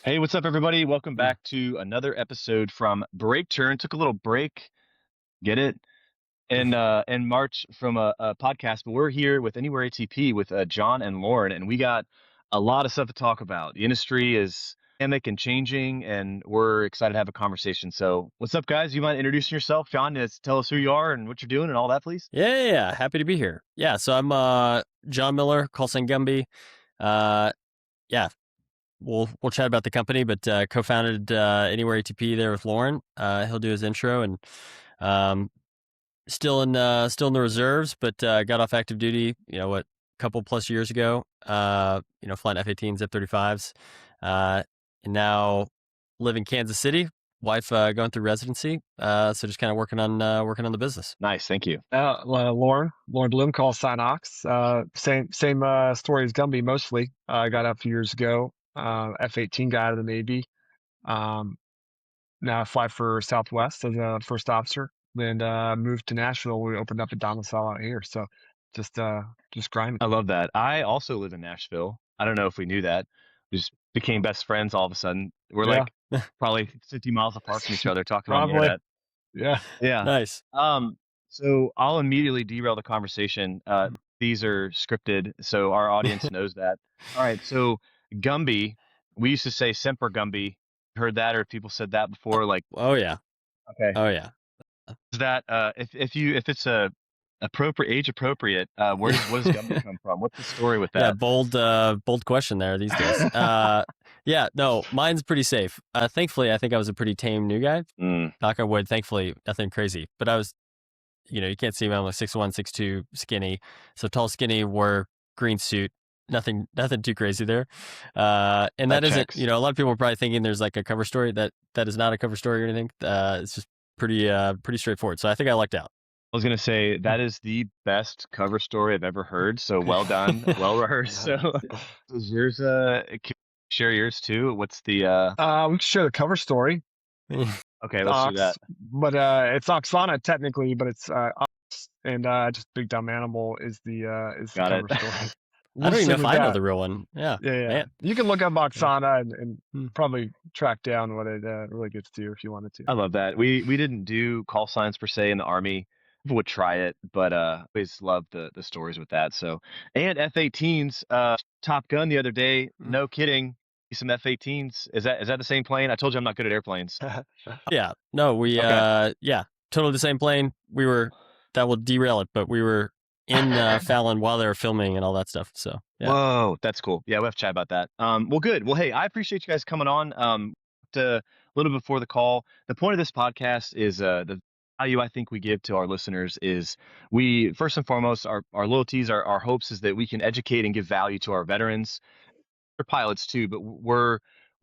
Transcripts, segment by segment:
Hey, what's up, everybody? Welcome back to another episode from Break Turn. Took a little break, get it, in March from a podcast, but we're here with Anywhere ATP with John and Loren, and we got a lot of stuff to talk about. The industry is dynamic and changing, and we're excited to have a conversation. So, what's up, guys? You mind introducing yourself, John? Tell us who you are and what you're doing and all that, please. Yeah. Happy to be here. Yeah, so I'm John Miller, call sign Gumby. Uh, yeah, we'll chat about the company, but co-founded Anywhere ATP there with Loren. He'll do his intro, and um, still in the reserves, but got off active duty. Couple plus years ago. Flying F-18s, F-35s, and now live in Kansas City. Wife going through residency, so just kind of working on the business. Nice, thank you. Loren Bloom, call sign Ox. Same story as Gumby mostly. I got up a few years ago. F-18 guy out of the Navy. Now I fly for Southwest as a first officer. Then moved to Nashville. We opened up a domicile out here. So just grinding. I love that. I also live in Nashville. I don't know if we knew that. We just became best friends all of a sudden. We're Yeah. like probably 50 miles apart from each other talking on the Probably. internet. Yeah. Yeah. Nice. So I'll immediately derail the conversation. These are scripted, so our audience knows that. All right. So Gumby, we used to say Semper Gumby. Heard that, or people said that before? Like, Oh yeah. okay, Oh yeah. is that if it's age appropriate, what does Gumby come from? What's the story with Yeah, that? bold question there these days. Yeah, no, mine's pretty safe. Thankfully, I think I was a pretty tame new guy. Knock on wood, thankfully, nothing crazy. But I was, you can't see me. I'm like 6'1", 6'2", skinny. So tall, skinny, wore green suit. Nothing too crazy there. And that isn't, checks. a lot of people are probably thinking there's like a cover story. That is not a cover story or anything. It's just pretty straightforward. So I think I lucked out. I was gonna say that is the best cover story I've ever heard. So well done, well rehearsed. So is yours? Can you share yours too? What's the? We can share the cover story. Okay, let's do that. But it's Oksana technically, but it's Ox, and just Big Dumb Animal is the Got cover it. story. I don't even know if I know that. the real one. Yeah. Yeah. Man. You can look up Oksana and probably track down what it really gets to if you wanted to. I love that. We didn't do call signs per se in the Army. People would try it, but always loved the stories with that. So, and F-18s, Top Gun the other day. No kidding. Some F-18s. Is that the same plane? I told you I'm not good at airplanes. Yeah. No, we totally the same plane. That will derail it, but we were in Fallon while they were filming and all that stuff. So yeah. Whoa, that's cool. Yeah, we'll have to chat about that. Well, good. Well, hey, I appreciate you guys coming on. A little before the call, the point of this podcast is the value I think we give to our listeners is we first and foremost our loyalties, our hopes is that we can educate and give value to our veterans, our pilots too, but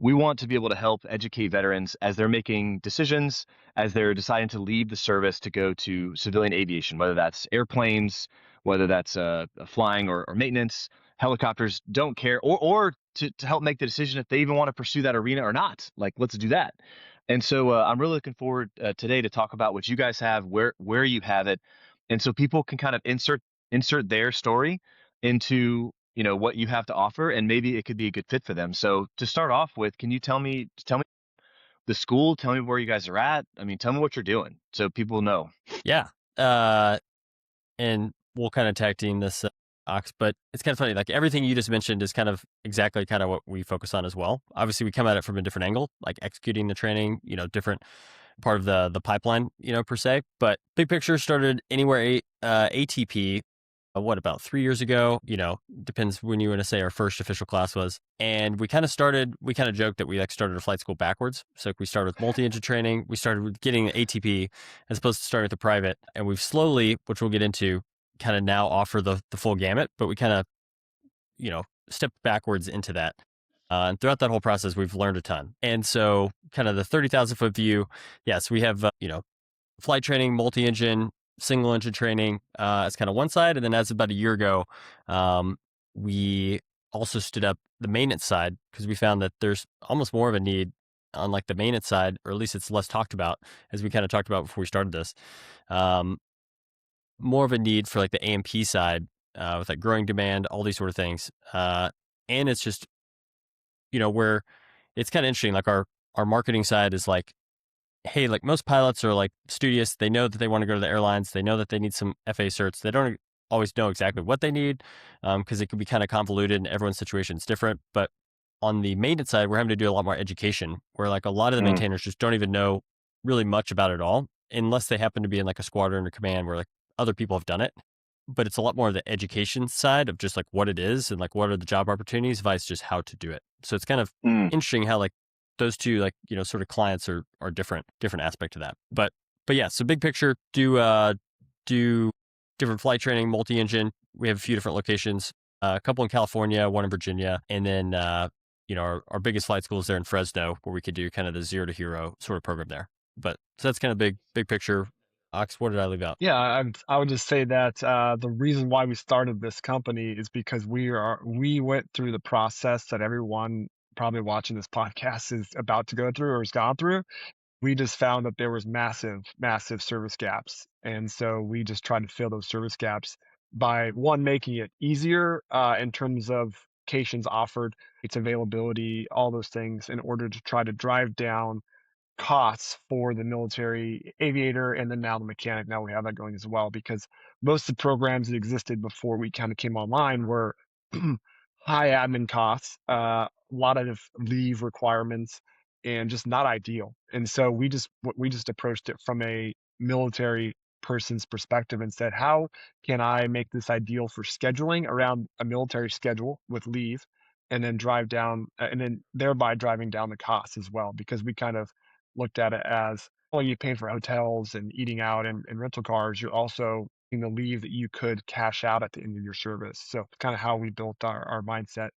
we want to be able to help educate veterans as they're making decisions, as they're deciding to leave the service to go to civilian aviation, whether that's airplanes, whether that's flying or maintenance, helicopters, don't care, or to help make the decision if they even want to pursue that arena or not. Like, let's do that. And so I'm really looking forward today to talk about what you guys have, where you have it, and so people can kind of insert their story into what you have to offer, and maybe it could be a good fit for them. So to start off with, can you tell me the school, tell me where you guys are at? I mean, tell me what you're doing so people know. Yeah. And we'll kind of tag team this Ox, but it's kind of funny. Like everything you just mentioned is kind of exactly kind of what we focus on as well. Obviously, we come at it from a different angle, like executing the training, different part of the pipeline, per se. But big picture started Anywhere ATP. About 3 years ago, depends when you want to say our first official class was. And we kind of joked that we started a flight school backwards. So we started with multi-engine training. We started with getting the ATP as opposed to starting with the private. And we've slowly, which we'll get into, kind of now offer the full gamut, but we kind of, stepped backwards into that. And throughout that whole process, we've learned a ton. And so kind of the 30,000 foot view, yes, we have, flight training, multi-engine, single engine training as kind of one side. And then as about a year ago, we also stood up the maintenance side because we found that there's almost more of a need on like the maintenance side, or at least it's less talked about, as we kind of talked about before we started this. More of a need for like the A&P side with like growing demand, all these sort of things. And it's just, where it's kind of interesting. Like our marketing side is like, hey, like most pilots are like studious. They know that they want to go to the airlines. They know that they need some FA certs. They don't always know exactly what they need because it can be kind of convoluted and everyone's situation is different. But on the maintenance side, we're having to do a lot more education where like a lot of the Mm, maintainers just don't even know really much about it all unless they happen to be in like a squadron or command where like other people have done it. But it's a lot more of the education side of just like what it is and like what are the job opportunities, vice just how to do it. So it's kind of mm. interesting how like those two like sort of clients are different aspect to that. But yeah, so big picture, do different flight training, multi-engine. We have a few different locations, a couple in California, one in Virginia, and then our biggest flight school is there in Fresno, where we could do kind of the 0 to hero sort of program there. But so that's kind of big picture. Ox, what did I leave out? Yeah, I would just say that the reason why we started this company is because we went through the process that everyone probably watching this podcast is about to go through or has gone through. We just found that there was massive service gaps, and so we just tried to fill those service gaps by one making it easier in terms of locations offered, its availability, all those things, in order to try to drive down costs for the military aviator and then now the mechanic. Now we have that going as well because most of the programs that existed before we kind of came online were high admin costs, a lot of leave requirements, and just not ideal. And so we just approached it from a military person's perspective and said, how can I make this ideal for scheduling around a military schedule with leave, and then drive down, and then thereby driving down the costs as well because we kind of looked at it as, well, you're paying for hotels and eating out and rental cars. You're also in the leave that you could cash out at the end of your service. So kind of how we built our mindset.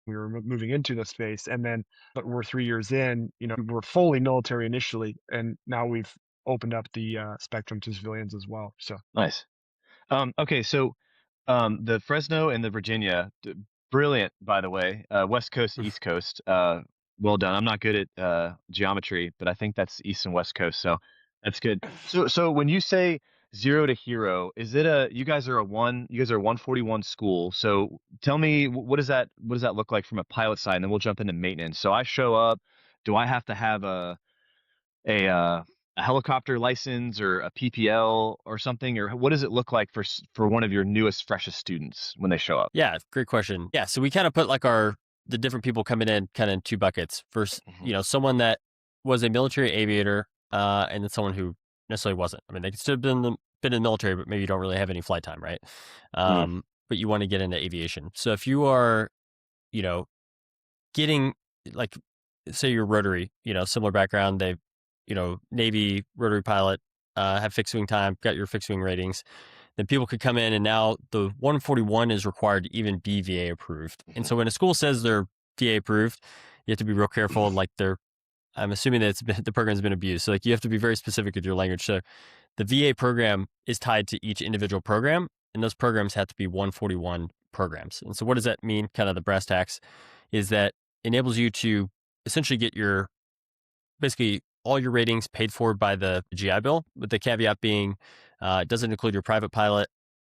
We were moving into the space, and then, but we're 3 years in. We're fully military initially, and now we've opened up the spectrum to civilians as well. So Nice. Okay, so the Fresno and the Virginia, brilliant, by the way. West Coast, East Coast. Well done. I'm not good at geometry, but I think that's East and West Coast, so that's good. So when you say 0 to hero, is it you guys are a 141 school. So tell me, what does that look like from a pilot side, and then we'll jump into maintenance. So I show up, do I have to have a uh, a helicopter license or a PPL or something, or what does it look like for one of your newest, freshest students when they show up? Yeah, great question. Yeah, so we kind of put like the different people coming in kind of in two buckets. First, Mhm. someone that was a military aviator, and then someone who necessarily wasn't. I mean, they could still have been in the military, but maybe you don't really have any flight time, right? Mm. But you want to get into aviation. So if you are, you know, getting like, say you're rotary, similar background, they, Navy rotary pilot, have fixed wing time, got your fixed wing ratings, then people could come in and now the 141 is required to even be VA approved. And Mhm. so when a school says they're VA approved, you have to be real careful. Like I'm assuming that the program's been abused. So like you have to be very specific with your language. So the VA program is tied to each individual program, and those programs have to be 141 programs. And so what does that mean? Kind of the brass tacks is that enables you to essentially get your basically all your ratings paid for by the GI Bill, with the caveat being it doesn't include your private pilot.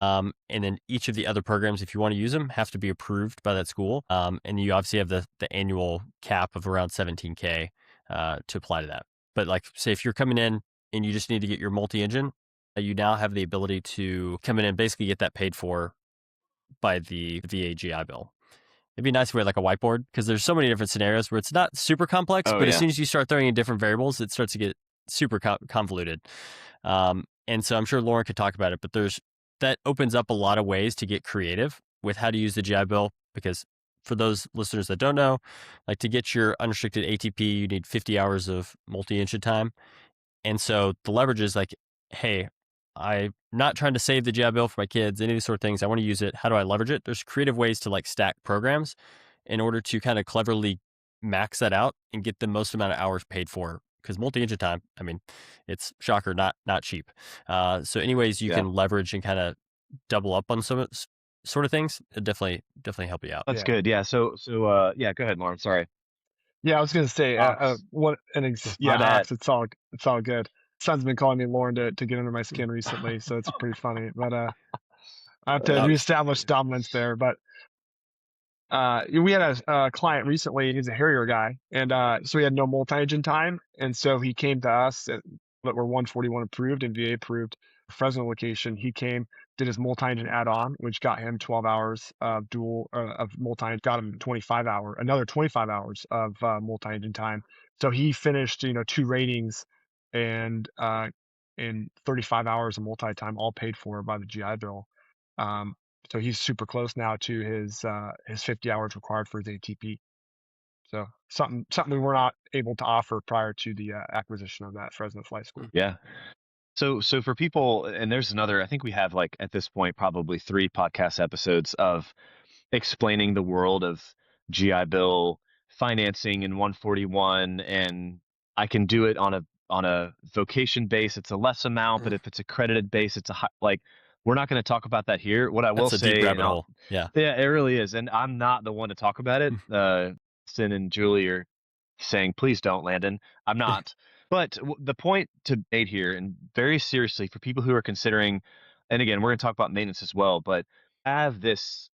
And then each of the other programs, if you want to use them, have to be approved by that school. And you obviously have the annual cap of around 17K to apply to that. But like, say if you're coming in and you just need to get your multi-engine, you now have the ability to come in and basically get that paid for by the VA GI Bill. It'd be nice if we had like a whiteboard because there's so many different scenarios where it's not super complex, Oh but as yeah. soon as you start throwing in different variables, it starts to get super convoluted. And so I'm sure Loren could talk about it, but that opens up a lot of ways to get creative with how to use the GI Bill. Because for those listeners that don't know, like to get your unrestricted ATP, you need 50 hours of multi-engine time. And so the leverage is like, hey, I'm not trying to save the GI Bill for my kids, any of these sort of things. I want to use it. How do I leverage it? There's creative ways to like stack programs in order to kind of cleverly max that out and get the most amount of hours paid for. Because multi-engine time, I mean, it's shocker, not cheap. So anyways, you Yeah. can leverage and kind of double up on some sort of things. It definitely help you out. That's yeah, good. Yeah. Yeah, go ahead, Lauren. Sorry. yeah. I was gonna say, Ox. yeah, My bad. Ox. It's all good. Son's been calling me Lauren to get under my skin recently, so it's pretty funny. But I have to Uh, reestablish dominance there. But We had a client recently, and he's a Harrier guy, and so he had no multi-engine time, and so he came to us that we're 141 approved and VA approved. Fresno location, he came, did his multi-engine add-on, which got him 12 hours of dual of multi, got him another 25 hours of multi-engine time. So he finished, 2 ratings and in 35 hours of multi-time, all paid for by the GI Bill. Um, so he's super close now to his 50 hours required for his ATP. So something we were not able to offer prior to the acquisition of that Fresno Flight School. Yeah. So for people, and there's another, I think we have like at this point probably 3 podcast episodes of explaining the world of GI Bill financing in 141, and I can do it on a vocation base. It's a less amount, but Mm. if it's accredited base, it's a high, like we're not going to talk about that here. What I will That's a deep say, rabbit hole. Yeah. yeah, it really is, and I'm not the one to talk about it. Sin and Julie are saying, please don't, Landon. I'm not. But the point to made here, and very seriously for people who are considering, and again, we're going to talk about maintenance as well, but have this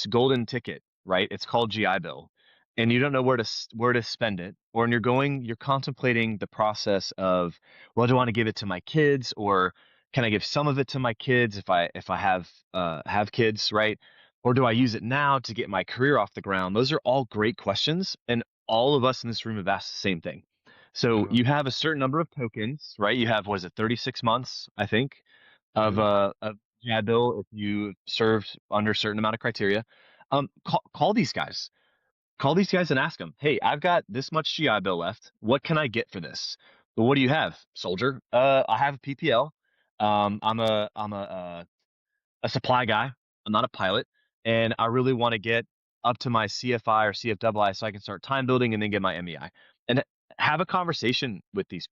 golden ticket, right? It's called GI Bill, and you don't know where to spend it, or and you're contemplating the process of, well, do I want to give it to my kids, or can I give some of it to my kids if I have kids, right? Or do I use it now to get my career off the ground? Those are all great questions, and all of us in this room have asked the same thing. So Uh, you have a certain number of tokens, right? You have, was it 36 months, I think, mhm. of GI Bill if you served under a certain amount of criteria. Call these guys. Call these guys and ask them, hey, I've got this much GI Bill left. What can I get for this? Well, what do you have, soldier? I have a PPL. I'm a supply guy. I'm not a pilot, and I really want to get up to my CFI or CFII so I can start time building and then get my MEI. And have a conversation with these,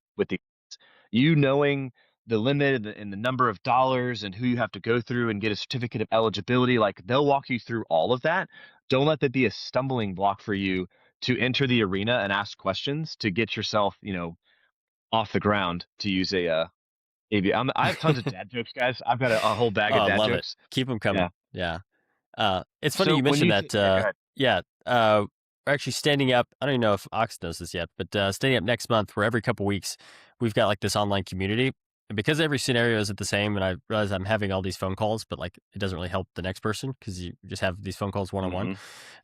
you knowing the limit and the number of dollars and who you have to go through and get a certificate of eligibility. Like they'll walk you through all of that. Don't let that be a stumbling block for you to enter the arena and ask questions to get yourself, off the ground, to use I have tons of dad jokes, guys. I've got a whole bag Oh, of I dad love it. jokes. Keep them coming. Yeah. Yeah. It's funny So you when mentioned you that. yeah, go ahead. Yeah, we're actually standing up. I don't even know if Ox knows this yet, but standing up next month, where every couple weeks we've got like this online community, and because every scenario isn't the same, and I realize I'm having all these phone calls, but like it doesn't really help the next person because you just have these phone calls one on one.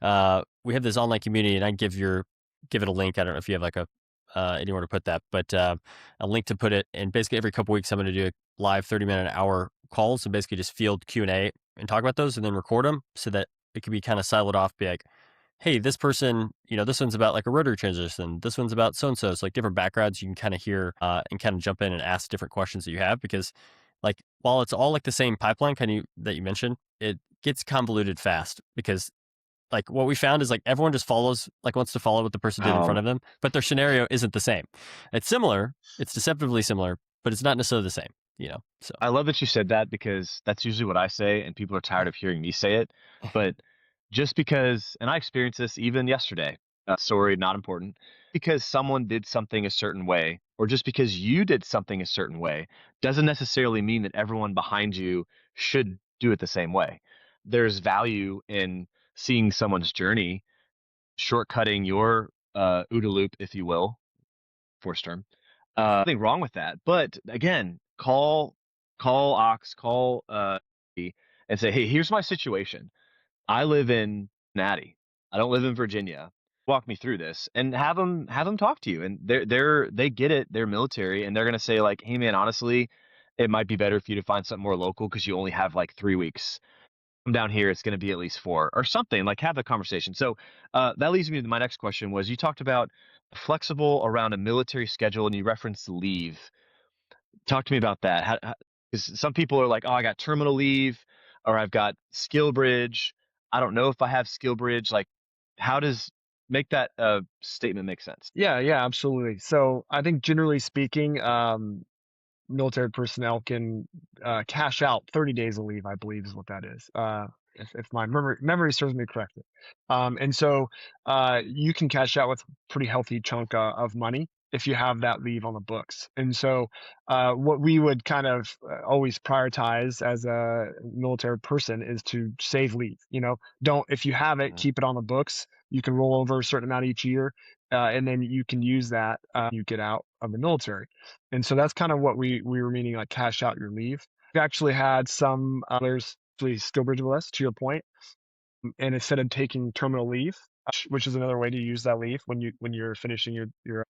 Hmm. We have this online community, and I give it a link. I don't know if you have like a anywhere to put that, but a link to put it. And basically every couple weeks, I'm going to do a live 30-minute hour calls and basically just field Q&A and talk about those and then record them so that it can be kind of siloed off, be like, hey, this person, this one's about like a rotary transition. This one's about so-and-so. It's like different backgrounds you can kind of hear and kind of jump in and ask different questions that you have because like while it's all like the same pipeline kind of that you mentioned, it gets convoluted fast because like what we found is like everyone just wants to follow what the person did in front Oh, of them, but their scenario isn't the same. It's similar, it's deceptively similar, but it's not necessarily the same. So I love that you said that because that's usually what I say, and people are tired of hearing me say it. But just because, and I experienced this even yesterday, sorry, not important, because someone did something a certain way, or just because you did something a certain way, doesn't necessarily mean that everyone behind you should do it the same way. There's value in seeing someone's journey, shortcutting your OODA loop, if you will, force term. Nothing wrong with that. But again, call Ox, call and say, hey, here's my situation. I live in Natty. I don't live in Virginia. Walk me through this, and have them talk to you. And they get it. They're military, and they're gonna say like, hey man, honestly, it might be better for you to find something more local because you only have like 3 weeks. Come down here, it's going to be at least 4 or something. Like have the conversation. So that leads me to my next question. Was you talked about flexible around a military schedule, and you referenced leave. Talk to me about that. Because some people are like, oh, I got terminal leave, or I've got skill bridge. I don't know if I have skill bridge. Like, how does make that statement make sense? Yeah, absolutely. So I think generally speaking, military personnel can cash out 30 days of leave, I believe is what that is. If my memory serves me correctly. And so you can cash out with a pretty healthy chunk of money. if you have that leave on the books. And so, what we would kind of always prioritize as a military person is to save leave. Don't, if you have it, Mhm. keep it on the books. You can roll over a certain amount each year, and then you can use that when you get out of the military. And so that's kind of what we were meaning, like cash out your leave. We actually had some others actually skill bridge with us, to your point, and instead of taking terminal leave, which is another way to use that leave when you're finishing your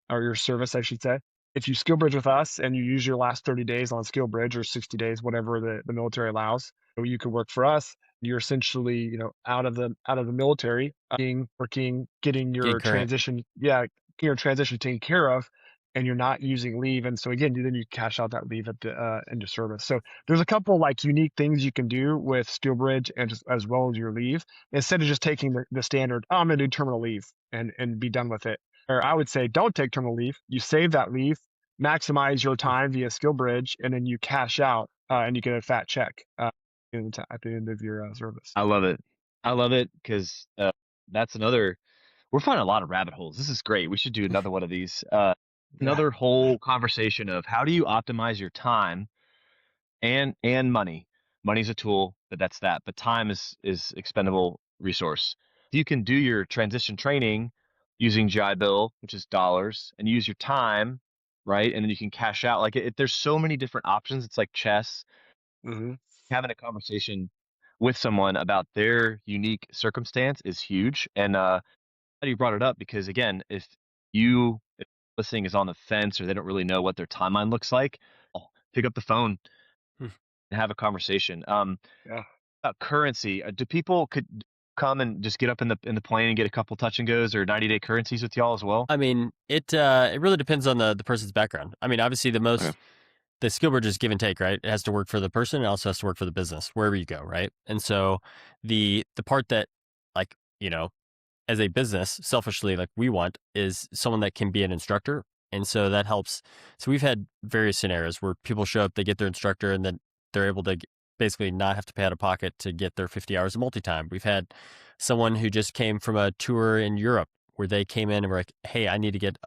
or your service, I should say. If you skill bridge with us and you use your last 30 days on skill bridge, or 60 days, whatever the military allows, you could work for us. You're essentially, out of the military, working, getting Getting your current. transition, yeah, getting your transition taken care of, and you're not using leave. And so again, then you cash out that leave at the end of service. So there's a couple like unique things you can do with skill bridge and just, as well as your leave, instead of just taking the standard, oh, I'm gonna do terminal leave and be done with it. Or I would say don't take terminal leave. You save that leave, maximize your time via skill bridge, and then you cash out, and you get a fat check at the end of your service. I love it. I love it because that's another. We're finding a lot of rabbit holes. This is great. We should do another one of these. Yeah. Another whole conversation of how do you optimize your time and money. Money's a tool, but that's that. But time is expendable resource. You can do your transition training using GI Bill, which is dollars, and use your time, right? And then you can cash out. Like there's so many different options. It's like chess. Hmm. Having a conversation with someone about their unique circumstance is huge. And you brought it up because again, if listening is on the fence or they don't really know what their timeline looks like, pick up the phone Hmm. and have a conversation. Yeah. About currency, do people could come and just get up in the plane and get a couple touch and goes or 90-day currencies with y'all as well? I mean, it really depends on the person's background. I mean, obviously Okay. the skill bridge is give and take, right? It has to work for the person. It also has to work for the business wherever you go, right? And so the part that, like, as a business, selfishly, like we want is someone that can be an instructor. And so that helps. So we've had various scenarios where people show up, they get their instructor, and then they're able to basically not have to pay out of pocket to get their 50 hours of multi-time. We've had someone who just came from a tour in Europe where they came in and were like, hey, I need to get,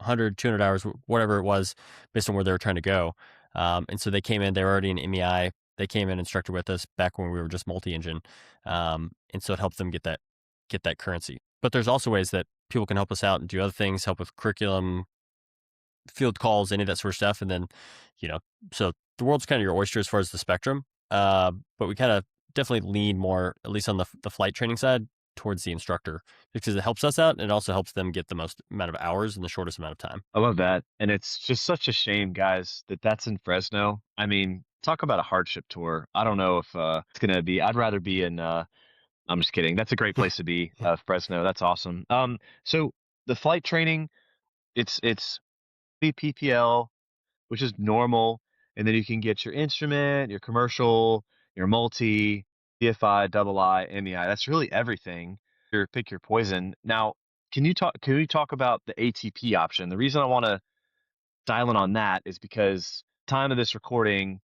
100, 200 hours, whatever it was, based on where they were trying to go. And so they came in, they were already in MEI. They came in, instructor with us back when we were just multi-engine. And so it helped them get that currency. But there's also ways that people can help us out and do other things, help with curriculum, field calls, any of that sort of stuff. And then, you know, so the world's kind of your oyster as far as the spectrum. But we kind of definitely lean more, at least on the flight training side, towards the instructor because it helps us out and it also helps them get the most amount of hours in the shortest amount of time. I love that, and it's just such a shame, guys, that that's in Fresno. I mean, talk about a hardship tour. I don't know if it's gonna be. I'd rather be in. I'm just kidding. That's a great place to be, Fresno. That's awesome. So the flight training, it's PPL, which is normal. And then you can get your instrument, your commercial, your multi, DFI, double I, MEI. That's really everything. Pick your poison. Now, can we talk about the ATP option? The reason I want to dial in on that is because time of this recording,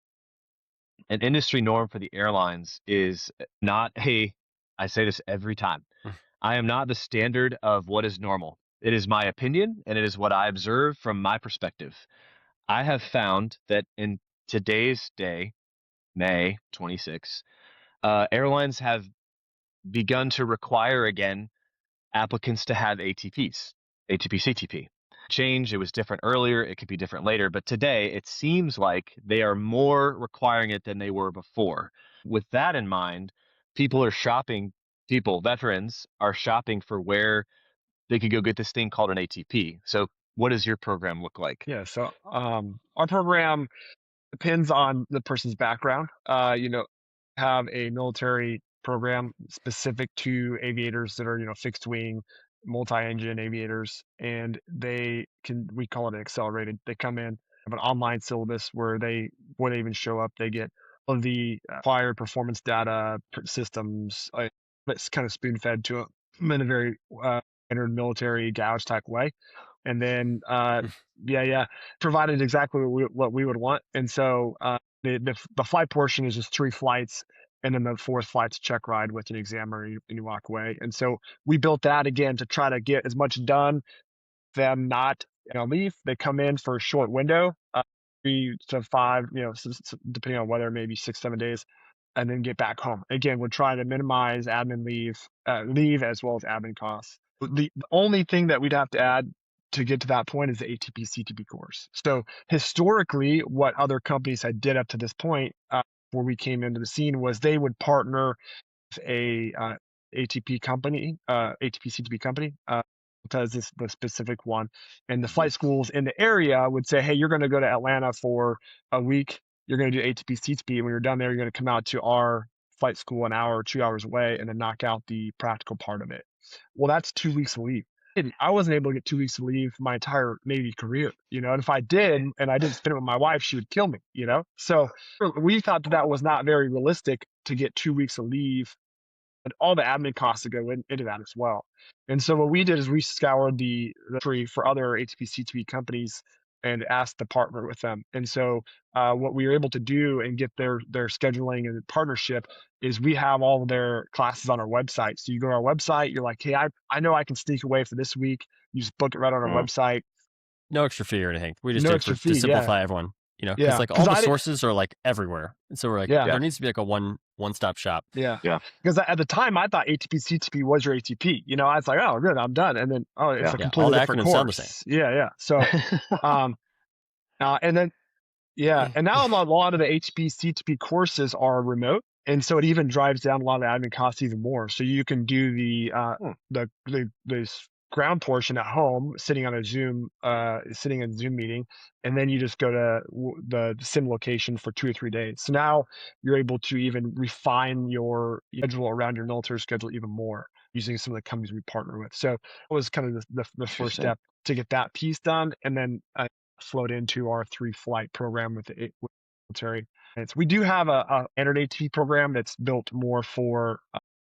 an industry norm for the airlines is not a, I say this every time. I am not the standard of what is normal. It is my opinion and it is what I observe from my perspective. I have found that in today's day, May 26, airlines have begun to require again applicants to have ATPs, ATP, CTP. Change, it was different earlier, it could be different later, but today it seems like they are more requiring it than they were before. With that in mind, people are shopping, veterans are shopping for where they could go get this thing called an ATP. So, what does your program look like? Yeah. So our program depends on the person's background. Have a military program specific to aviators that are, fixed wing, multi-engine aviators, and we call it an accelerated. They come in, have an online syllabus before they even show up, they get all of the required performance data systems. It's kind of spoon fed to them in a very standard military gouge type way. And then, yeah, yeah, provided exactly what we would want. And so the flight portion is just 3 flights, and then the fourth flight's a check ride with an examiner, and you walk away. And so we built that again to try to get as much done them not leave. They come in for a short window, 3 to 5, depending on weather, maybe 6, 7 days, and then get back home. Again, we're trying to minimize admin leave as well as admin costs. The only thing that we'd have to add to get to that point is the ATP CTP course. So historically, what other companies had did up to this point, before we came into the scene, was they would partner with a ATP company, ATP CTP company, does this the specific one, and the flight schools in the area would say, hey, you're going to go to Atlanta for a week. You're going to do ATP CTP, and when you're done there, you're going to come out to our flight school an hour or 2 hours away, and then knock out the practical part of it. Well, that's 2 weeks of leave. I wasn't able to get 2 weeks of leave my entire Navy career, and if I did, and I didn't spend it with my wife, she would kill me, So we thought that was not very realistic to get 2 weeks of leave and all the admin costs that go into that as well. And so what we did is we scoured the tree for other ATP CTP companies and asked to partner with them. And so what we were able to do and get their scheduling and partnership is we have all of their classes on our website. So you go to our website, you're like, hey, I know I can sneak away for this week. You just book it right on our website. No extra fee or anything. We just No did extra to fee, simplify everyone. Because Yeah. like all the sources are like everywhere, and so we're like, Yeah. there needs to be like a one-stop shop. Yeah. Yeah. Because at the time I thought ATP CTP was your ATP. I was like, oh, good, I'm done. And then it's a all completely the different acronyms sound the course. Yeah. So and then and now a lot of the ATP CTP courses are remote, and so it even drives down a lot of the admin costs even more. So you can do the ground portion at home, sitting in a Zoom meeting, and then you just go to the sim location for 2 or 3 days. So now you're able to even refine your schedule around your military schedule even more using some of the companies we partner with. So it was kind of the first step to get that piece done, and then float into our 3-flight program with the military. We do have a standard AT program that's built more for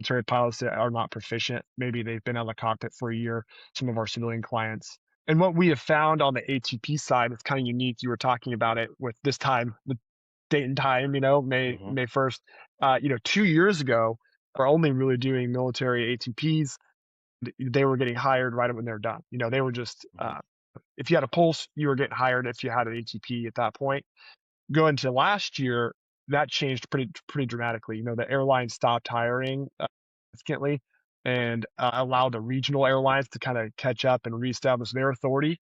military pilots that are not proficient. Maybe they've been out of the cockpit for a year, some of our civilian clients. And what we have found on the ATP side, it's kind of unique. You were talking about it with this time, the date and time, May 1st. 2 years ago, we're only really doing military ATPs. They were getting hired right when they're done. They were just if you had a pulse, you were getting hired if you had an ATP at that point. Going to last year, that changed pretty dramatically. The airlines stopped hiring significantly and allowed the regional airlines to kind of catch up and reestablish their authority,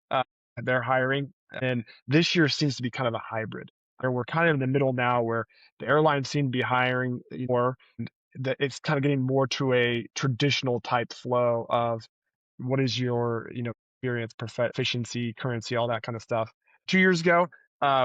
their hiring. And this year seems to be kind of a hybrid. And we're kind of in the middle now where the airlines seem to be hiring more. And it's kind of getting more to a traditional type flow of what is your experience, proficiency, currency, all that kind of stuff. 2 years ago,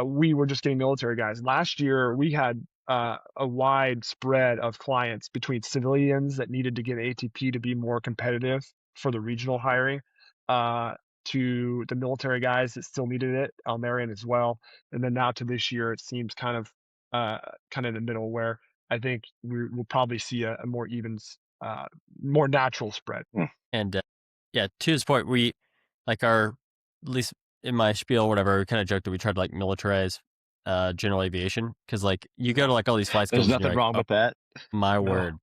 we were just getting military guys. Last year, we had a wide spread of clients between civilians that needed to get ATP to be more competitive for the regional hiring, to the military guys that still needed it on their end as well. And then now to this year, it seems kind of in the middle where I think we'll probably see a more even, more natural spread. And to his point, we like at least in my spiel, whatever, we kind of joked that we tried to like militarize general aviation, because like you go to like all these flight schools. There's nothing wrong with that. My word.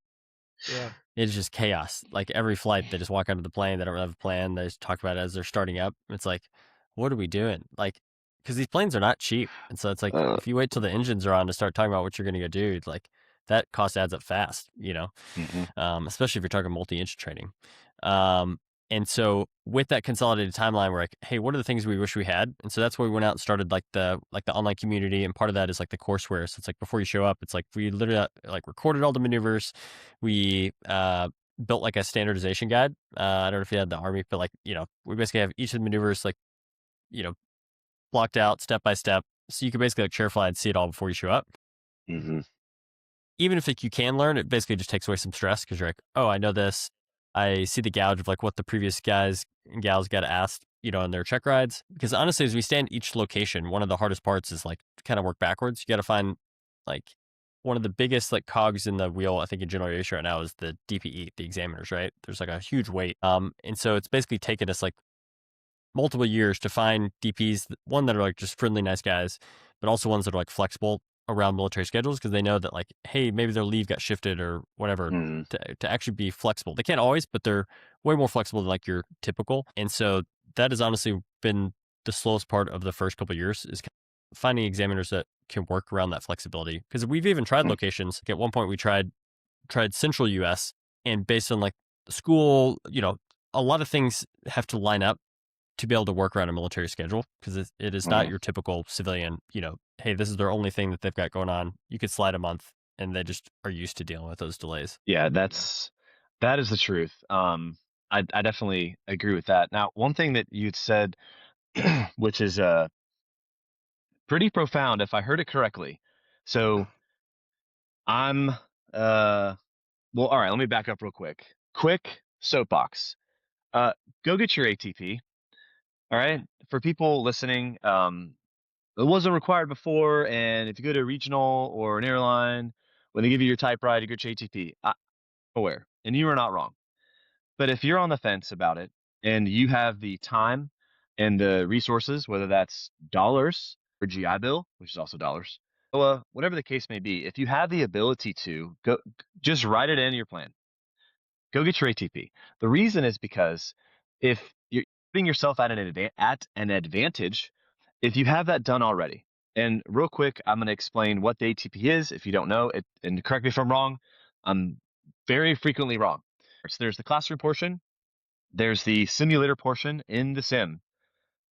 Yeah. It's just chaos. Like every flight, they just walk onto the plane. They don't have a plan. They just talk about it as they're starting up. It's like, what are we doing? Like, because these planes are not cheap. And so it's like, if you wait till the engines are on to start talking about what you're going to go do, like that cost adds up fast, especially if you're talking multi-engine training. And so with that consolidated timeline, we're like, hey, what are the things we wish we had? And so that's where we went out and started like the online community. And part of that is like the courseware. So it's like before you show up, it's like we literally like recorded all the maneuvers. We built like a standardization guide. I don't know if you had the Army, but like, we basically have each of the maneuvers like, blocked out step by step. So you can basically like chair fly and see it all before you show up. Mm-hmm. Even if you can learn, it basically just takes away some stress because you're like, oh, I know this. I see the gouge of like what the previous guys and gals got asked, on their check rides. Because honestly, as we stand each location, one of the hardest parts is like to kind of work backwards. You got to find like one of the biggest like cogs in the wheel, I think in general aviation right now is the DPE, the examiners, right? There's like a huge weight. And so it's basically taken us like multiple years to find DPs, one that are like just friendly, nice guys, but also ones that are like flexible around military schedules because they know that like, hey, maybe their leave got shifted or whatever, to actually be flexible. They can't always, but they're way more flexible than like your typical. And so that has honestly been the slowest part of the first couple of years, is finding examiners that can work around that flexibility. Because we've even tried locations. At one point, we tried central US, and based on like the school, a lot of things have to line up to be able to work around a military schedule, because it is not your typical civilian, hey, this is their only thing that they've got going on. You could slide a month, and they just are used to dealing with those delays. Yeah, that is the truth. I definitely agree with that. Now, one thing that you'd said, which is pretty profound, if I heard it correctly. So I'm well, all right. Let me back up real quick. Quick soapbox. Uh, go get your ATP. All right. For people listening, it wasn't required before, and if you go to a regional or an airline, when they give you your type ride, you get your ATP. I'm aware, and you are not wrong. But if you're on the fence about it and you have the time and the resources, whether that's dollars or GI Bill, which is also dollars, so, whatever the case may be, if you have the ability to go, just write it in your plan. Go get your ATP. The reason is because if you're putting yourself at an advantage, if you have that done already. And real quick, I'm going to explain what the ATP is. If you don't know it, and correct me if I'm wrong, I'm very frequently wrong. So there's the classroom portion, there's the simulator portion in the sim.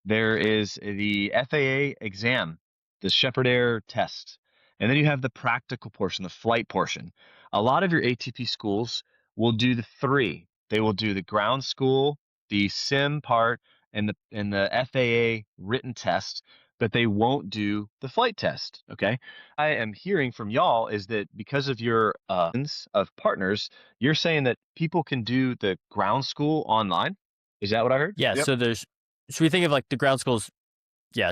There is the FAA exam, the Shepherd Air test. And then you have the practical portion, the flight portion. A lot of your ATP schools will do the three. They will do the ground school, the sim part, and the FAA written test, but they won't do the flight test. Okay. I am hearing from y'all is that because of your of partners, you're saying that people can do the ground school online. Is that what I heard? Yeah. Yep. So we think of like the ground schools. Yeah.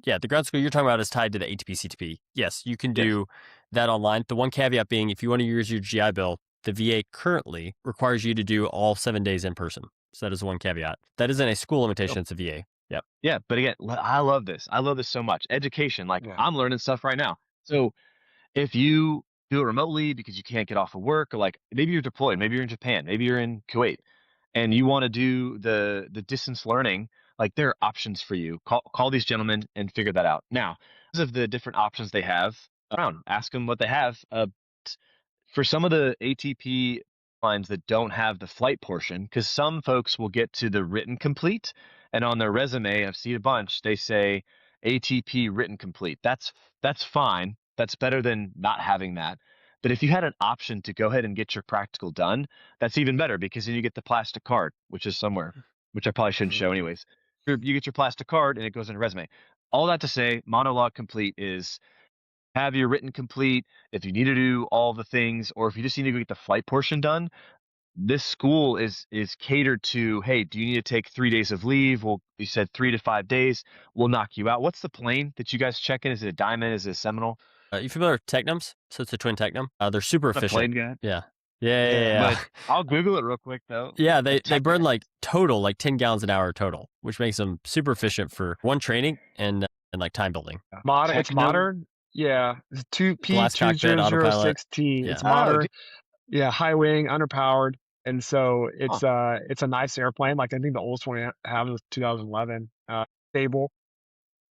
Yeah. The ground school you're talking about is tied to the ATP CTP. Yes. You can Yes. do that online. The one caveat being, if you want to use your GI Bill, the VA currently requires you to do all 7 days in person. So that is one caveat. That isn't a school limitation. It's a VA. Yep. Yeah, but again, I love this. I love this so much. Education, like Yeah. I'm learning stuff right now. So if you do it remotely because you can't get off of work, or like maybe you're deployed, maybe you're in Japan, maybe you're in Kuwait, and you want to do the distance learning, like there are options for you. Call these gentlemen and figure that out. Now, because of the different options they have around, ask them what they have. For some of the ATP lines that don't have the flight portion, because some folks will get to the written complete, and on their resume, I've seen a bunch, they say ATP written complete. That's fine. That's better than not having that. But if you had an option to go ahead and get your practical done, that's even better because then you get the plastic card, which is somewhere, which I probably shouldn't show anyways. You get your plastic card and it goes in a resume. All that to say, monologue complete is have your written complete. If you need to do all the things, or if you just need to get the flight portion done, this school is catered to. Hey, do you need to take 3 days of leave? Well, you said 3 to 5 days. We'll knock you out. What's the plane that you guys check in? Is it a Diamond? Is it a Seminole? You familiar with Technums? So it's a twin Technum. They're super The efficient. plane guy. Yeah. Yeah. But I'll Google it real quick though. Yeah, A they burn Technum. like total like 10 gallons an hour total, which makes them super efficient for one training and like time building. Modern. It's Technum. modern. Yeah. It's two Glass cockpit, autopilot. P2006T. Yeah. It's modern. Oh, Yeah, high wing, underpowered, and so huh. it's a nice airplane. Like I think the oldest one we have was 2011. Stable.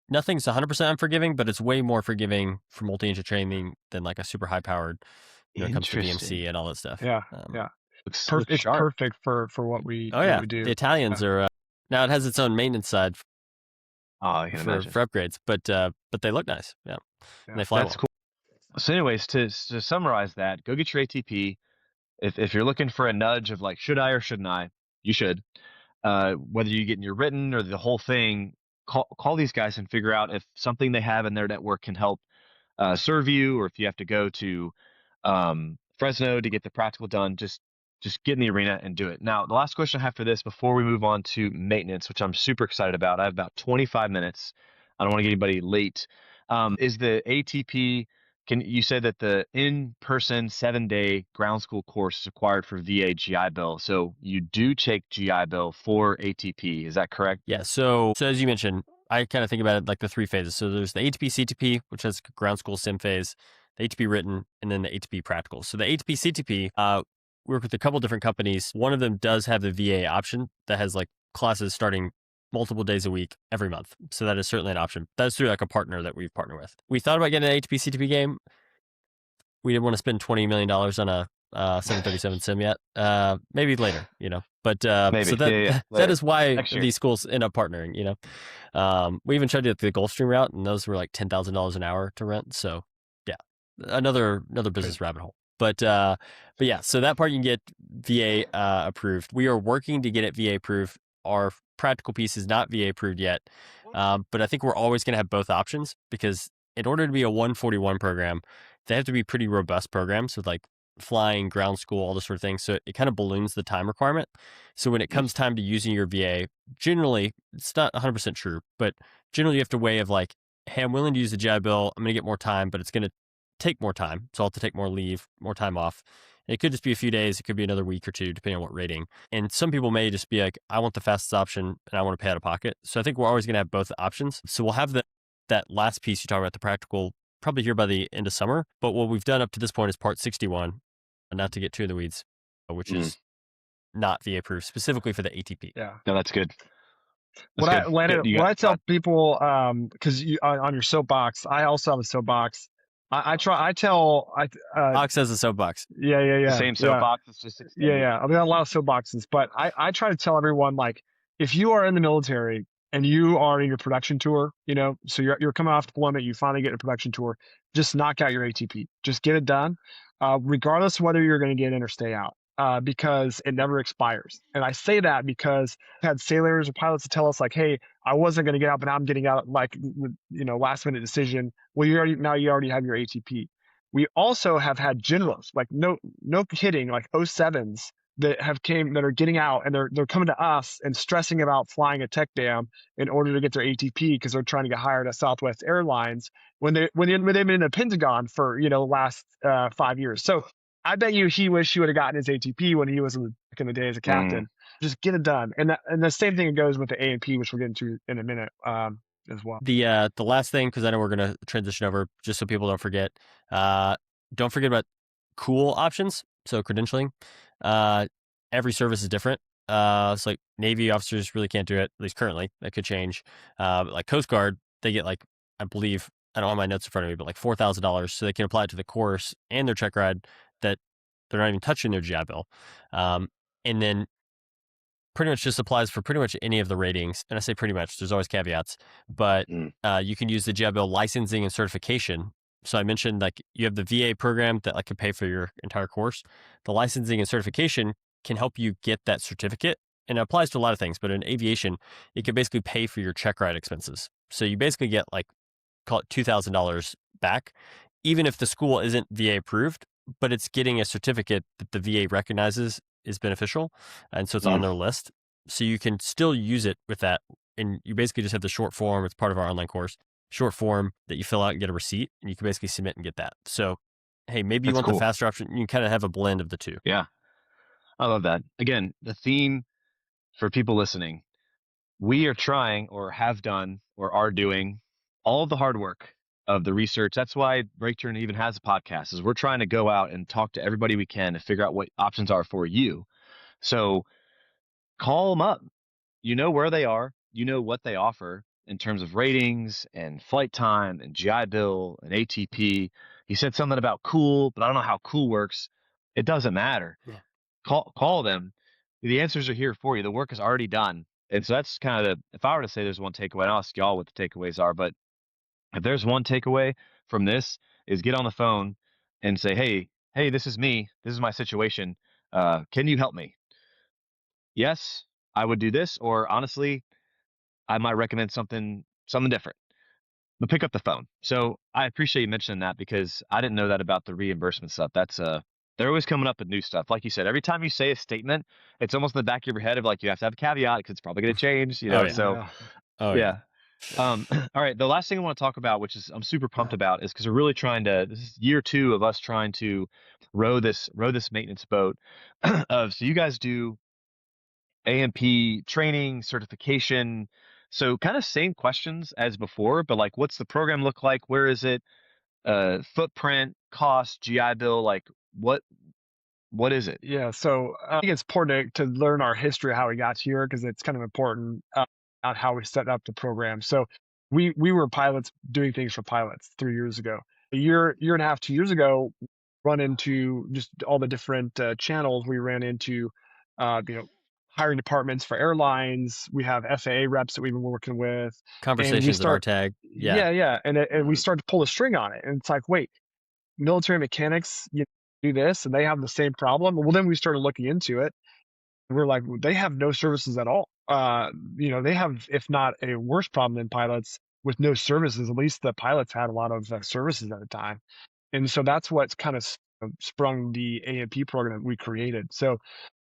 Nothing's 100% unforgiving, but it's way more forgiving for multi-engine training than like a super high powered, when it comes to Interesting. VMC and all that stuff. Yeah, yeah. Looks It's sharp. perfect for what we Oh yeah, do. the Italians Yeah. are. Now it has its own maintenance side Oh, I can imagine. for upgrades, but they look nice. Yeah, and they fly That's well. cool. So, anyways, to summarize that, go get your ATP. If you're looking for a nudge of like, should I or shouldn't I? You should. Whether you get in your written or the whole thing, call these guys and figure out if something they have in their network can help serve you, or if you have to go to Fresno to get the practical done. Just get in the arena and do it. Now, the last question I have for this before we move on to maintenance, which I'm super excited about. I have about 25 minutes. I don't want to get anybody late. Is the ATP? Can you said that the in-person 7-day ground school course is required for VA GI Bill? So you do take GI Bill for ATP. Is that correct? Yeah. So as you mentioned, I kind of think about it like the three phases. So there's the ATP CTP, which has ground school sim phase, the ATP written, and then the ATP practical. So the ATP CTP, we work with a couple different companies. One of them does have the VA option that has like classes starting multiple days a week every month. So that is certainly an option. That's through like a partner that we've partnered with. We thought about getting an ATP CTP game. We didn't want to spend $20 million on a 737 sim yet. Maybe later, But Maybe. so that Yeah. that Later. is why Next year. these schools end up partnering. We even tried to get the Gulfstream route, and those were like $10,000 an hour to rent. So yeah, another business rabbit hole. But yeah, so that part you can get VA approved. We are working to get it VA approved. Our practical piece is not VA approved yet, but I think we're always going to have both options because in order to be a 141 program, they have to be pretty robust programs with like flying, ground school, all this sort of thing. So it kind of balloons the time requirement. So when it comes time to using your VA, generally, it's not 100% true, but generally you have to weigh of like, hey, I'm willing to use the GI Bill. I'm going to get more time, but it's going to take more time. So I'll have to take more leave, more time off. And it could just be a few days. It could be another week or two, depending on what rating. And some people may just be like, I want the fastest option and I want to pay out of pocket. So I think we're always going to have both options. So we'll have that last piece you talk about, the practical, probably here by the end of summer. But what we've done up to this point is part 61, not to get too in the weeds, which is not VA approved specifically for the ATP. Yeah. No, that's good. What I tell people, because you on your soapbox, I also have a soapbox. Ox has a soapbox. The same soapbox. It's just extended. Yeah. I mean, a lot of soapboxes, but I try to tell everyone, like, if you are in the military and you are in your production tour, so you're coming off deployment, you finally get a production tour, just knock out your ATP, just get it done, regardless of whether you're going to get in or stay out. Because it never expires. And I say that because I've had sailors or pilots to tell us, like, hey, I wasn't going to get out, but now I'm getting out, like, last minute decision. Well, you already have your ATP. We also have had generals, like, no kidding, like 07s that are getting out, and they're coming to us and stressing about flying a tech dam in order to get their ATP because they're trying to get hired at Southwest Airlines when they've been in the Pentagon for the last 5 years. So I bet you he wished he would have gotten his ATP when he was back in the day as a captain. Just get it done. And the same thing goes with the A&P, which we'll get into in a minute as well. The last thing, because I know we're going to transition over, just so people don't forget about cool options. So credentialing. Every service is different. It's like Navy officers really can't do it, at least currently. That could change. Like Coast Guard, they get like, I believe, I don't have my notes in front of me, but like $4,000, so they can apply it to the course and their check ride that they're not even touching their GI Bill. And then pretty much just applies for pretty much any of the ratings. And I say pretty much, there's always caveats, but you can use the GI Bill licensing and certification. So I mentioned like you have the VA program that like can pay for your entire course. The licensing and certification can help you get that certificate, and it applies to a lot of things, but in aviation, it can basically pay for your check ride expenses. So you basically get like, call it $2,000 back, even if the school isn't VA approved, but it's getting a certificate that the VA recognizes is beneficial. And so it's on their list. So you can still use it with that. And you basically just have the short form. It's part of our online course, short form that you fill out and get a receipt, and you can basically submit and get that. So, hey, maybe you want the faster option. You kind of have a blend of the two. Yeah. I love that. Again, the theme for people listening, we are trying or have done or are doing all of the hard work of the research. That's why Break Turn even has a podcast, is we're trying to go out and talk to everybody we can to figure out what options are for you. So call them up. You know where they are. You know what they offer in terms of ratings and flight time and GI Bill and ATP. He said something about cool, but I don't know how cool works. It doesn't matter. Yeah. Call them. The answers are here for you. The work is already done. And so that's kind of if I were to say there's one takeaway, and I'll ask y'all what the takeaways are, but if there's one takeaway from this is get on the phone and say, hey, this is me. This is my situation. Can you help me? Yes, I would do this. Or honestly, I might recommend something different. But pick up the phone. So I appreciate you mentioning that because I didn't know that about the reimbursement stuff. That's they're always coming up with new stuff. Like you said, every time you say a statement, it's almost in the back of your head of like you have to have a caveat because it's probably going to change. Yeah. All right. The last thing I want to talk about, which is I'm super pumped about, is because we're really trying to. This is year 2 of us trying to row this maintenance boat. So you guys do A&P training, certification. So kind of same questions as before, but like, what's the program look like? Where is it? Footprint, cost, GI Bill, like what is it? Yeah, so I think it's important to learn our history of how we got here because it's kind of important. out how we set up the program. So we were pilots doing things for pilots 3 years ago. A year and a half, 2 years ago, run into just all the different channels. We ran into, you know, hiring departments for airlines. We have FAA reps that we've been working with, and we Conversations at start, RTAG. Yeah. yeah, and we Mhm. start to pull a string on it, and it's like, wait, military mechanics, do this, and they have the same problem. Well, then we started looking into it. We're like, "Well, they have no services at all. They have, if not a worse problem than pilots with no services. At least the pilots had a lot of services at the time, and so that's what's kind of sprung the A&P program that we created. So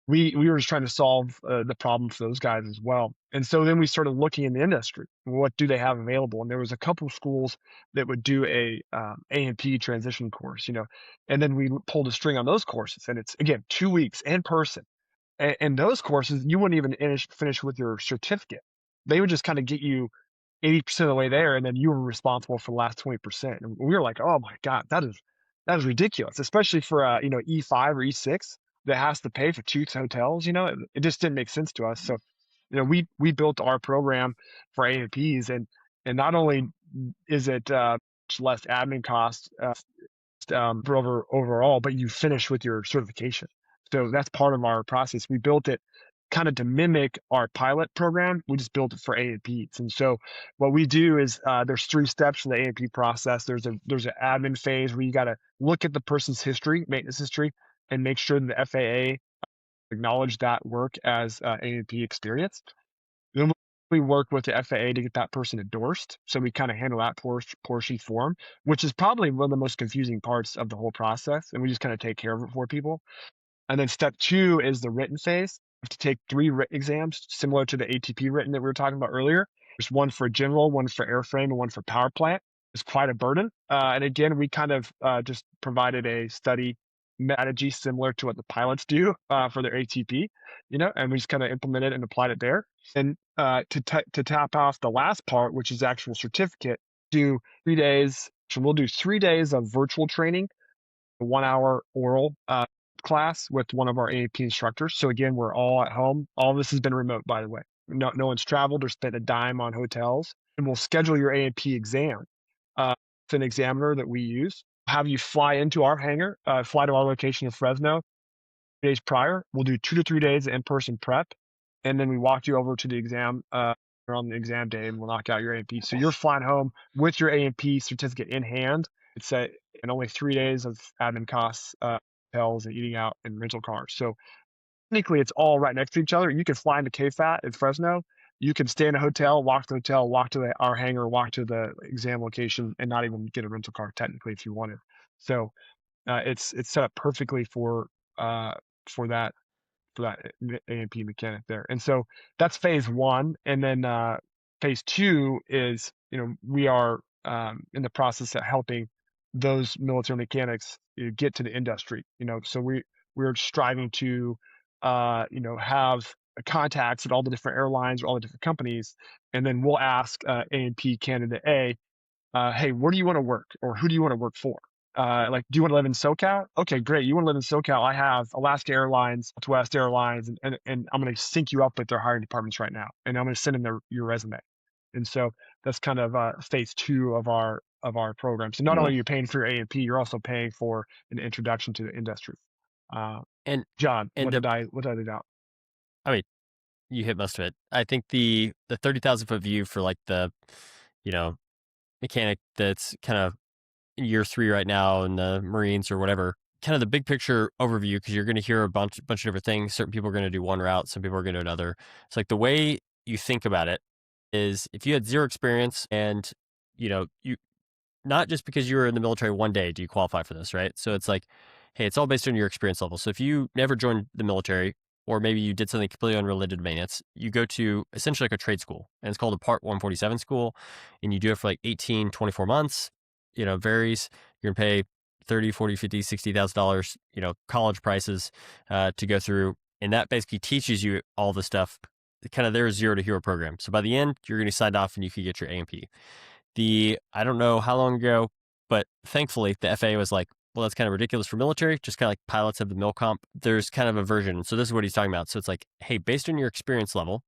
we were just trying to solve the problem for those guys as well. And so then we started looking in the industry. What do they have available? And there was a couple schools that would do a A&P transition course, and then we pulled a string on those courses. And it's again 2 weeks in person. And those courses you wouldn't even finish with your certificate. They would just kind of get you 80% of the way there, and then you were responsible for the last 20%. And we were like, "Oh my god, that is ridiculous," especially for a, E5 or E6 that has to pay for 2 hotels, it just didn't make sense to us. So, we built our program for A&Ps, and not only is it much less admin costs, for overall, but you finish with your certification. So that's part of our process. We built it kind of to mimic our pilot program. We just built it for A&Ps. And so what we do is there's 3 steps in the A&P process. There's an admin phase where you got to look at the person's history, maintenance history, and make sure that the FAA acknowledge that work as A&P experience. Then we work with the FAA to get that person endorsed. So we kind of handle that portion for 'em, which is probably one of the most confusing parts of the whole process. And we just kind of take care of it for people. And then step 2 is the written phase. You have to take 3 written exams similar to the ATP written that we were talking about earlier. There's one for general, one for airframe, and one for power plant. It's quite a burden. And again, we kind of just provided a study strategy similar to what the pilots do for their ATP, and we just kind of implemented and applied it there. And to tap off the last part, which is actual certificate, do 3 days. So we'll do 3 days of virtual training, a 1 hour oral class with one of our A&P instructors. So again, we're all at home. All this has been remote, by the way. No one's traveled or spent a dime on hotels. And we'll schedule your A&P exam. It's an examiner that we use. Have you fly into our hangar, fly to our location in Fresno 3 days prior. We'll do 2 to 3 days in-person prep, and then we walk you over to the exam on the exam day, and we'll knock out your A&P. So you're flying home with your A&P certificate in hand. It's and only 3 days of admin costs, hotels and eating out and rental cars. So technically, it's all right next to each other. You can fly into KFAT in Fresno. You can stay in a hotel, walk to the hotel, walk to our hangar, walk to the exam location, and not even get a rental car technically if you wanted. So it's set up perfectly uh, for that A&P mechanic there. And so that's phase 1. And then phase 2 is, we are in the process of helping those military mechanics get to the industry. So we're striving to have contacts at all the different airlines or all the different companies, and then we'll ask A&P candidate A, hey, where do you want to work, or who do you want to work for? Like, do you want to live in SoCal? Okay, great. You want to live in SoCal? I have Alaska Airlines, Southwest Airlines, and I'm going to sync you up with their hiring departments right now, and I'm going to send them your resume. And so that's kind of phase 2 of our program. So not only are you paying for your A&P, you're also paying for an introduction to the industry. Uh, And John, and what did I leave out? I mean, you hit most of it. I think the 30,000 foot view for like the, you know, mechanic that's kind of in year 3 right now in the Marines or whatever, kind of the big picture overview, because you're going to hear a bunch of different things. Certain people are going to do one route, some people are going to do another. It's like the way you think about it is if you had zero experience and you not just because you were in the military one day do you qualify for this, right? So it's like, hey, it's all based on your experience level. So if you never joined the military, or maybe you did something completely unrelated to maintenance, you go to essentially like a trade school, and it's called a Part 147 school, and you do it for like 18, 24 months. Varies. You're gonna pay 30, 40, 50, $60,000, college prices to go through, and that basically teaches you all the stuff. Kind of their 0 to hero program. So by the end, you're going to sign off and you can get your A&P. I don't know how long ago, but thankfully the FAA was like, well, that's kind of ridiculous for military, just kind of like pilots have the mil comp. There's kind of a version. So this is what he's talking about. So it's like, hey, based on your experience level,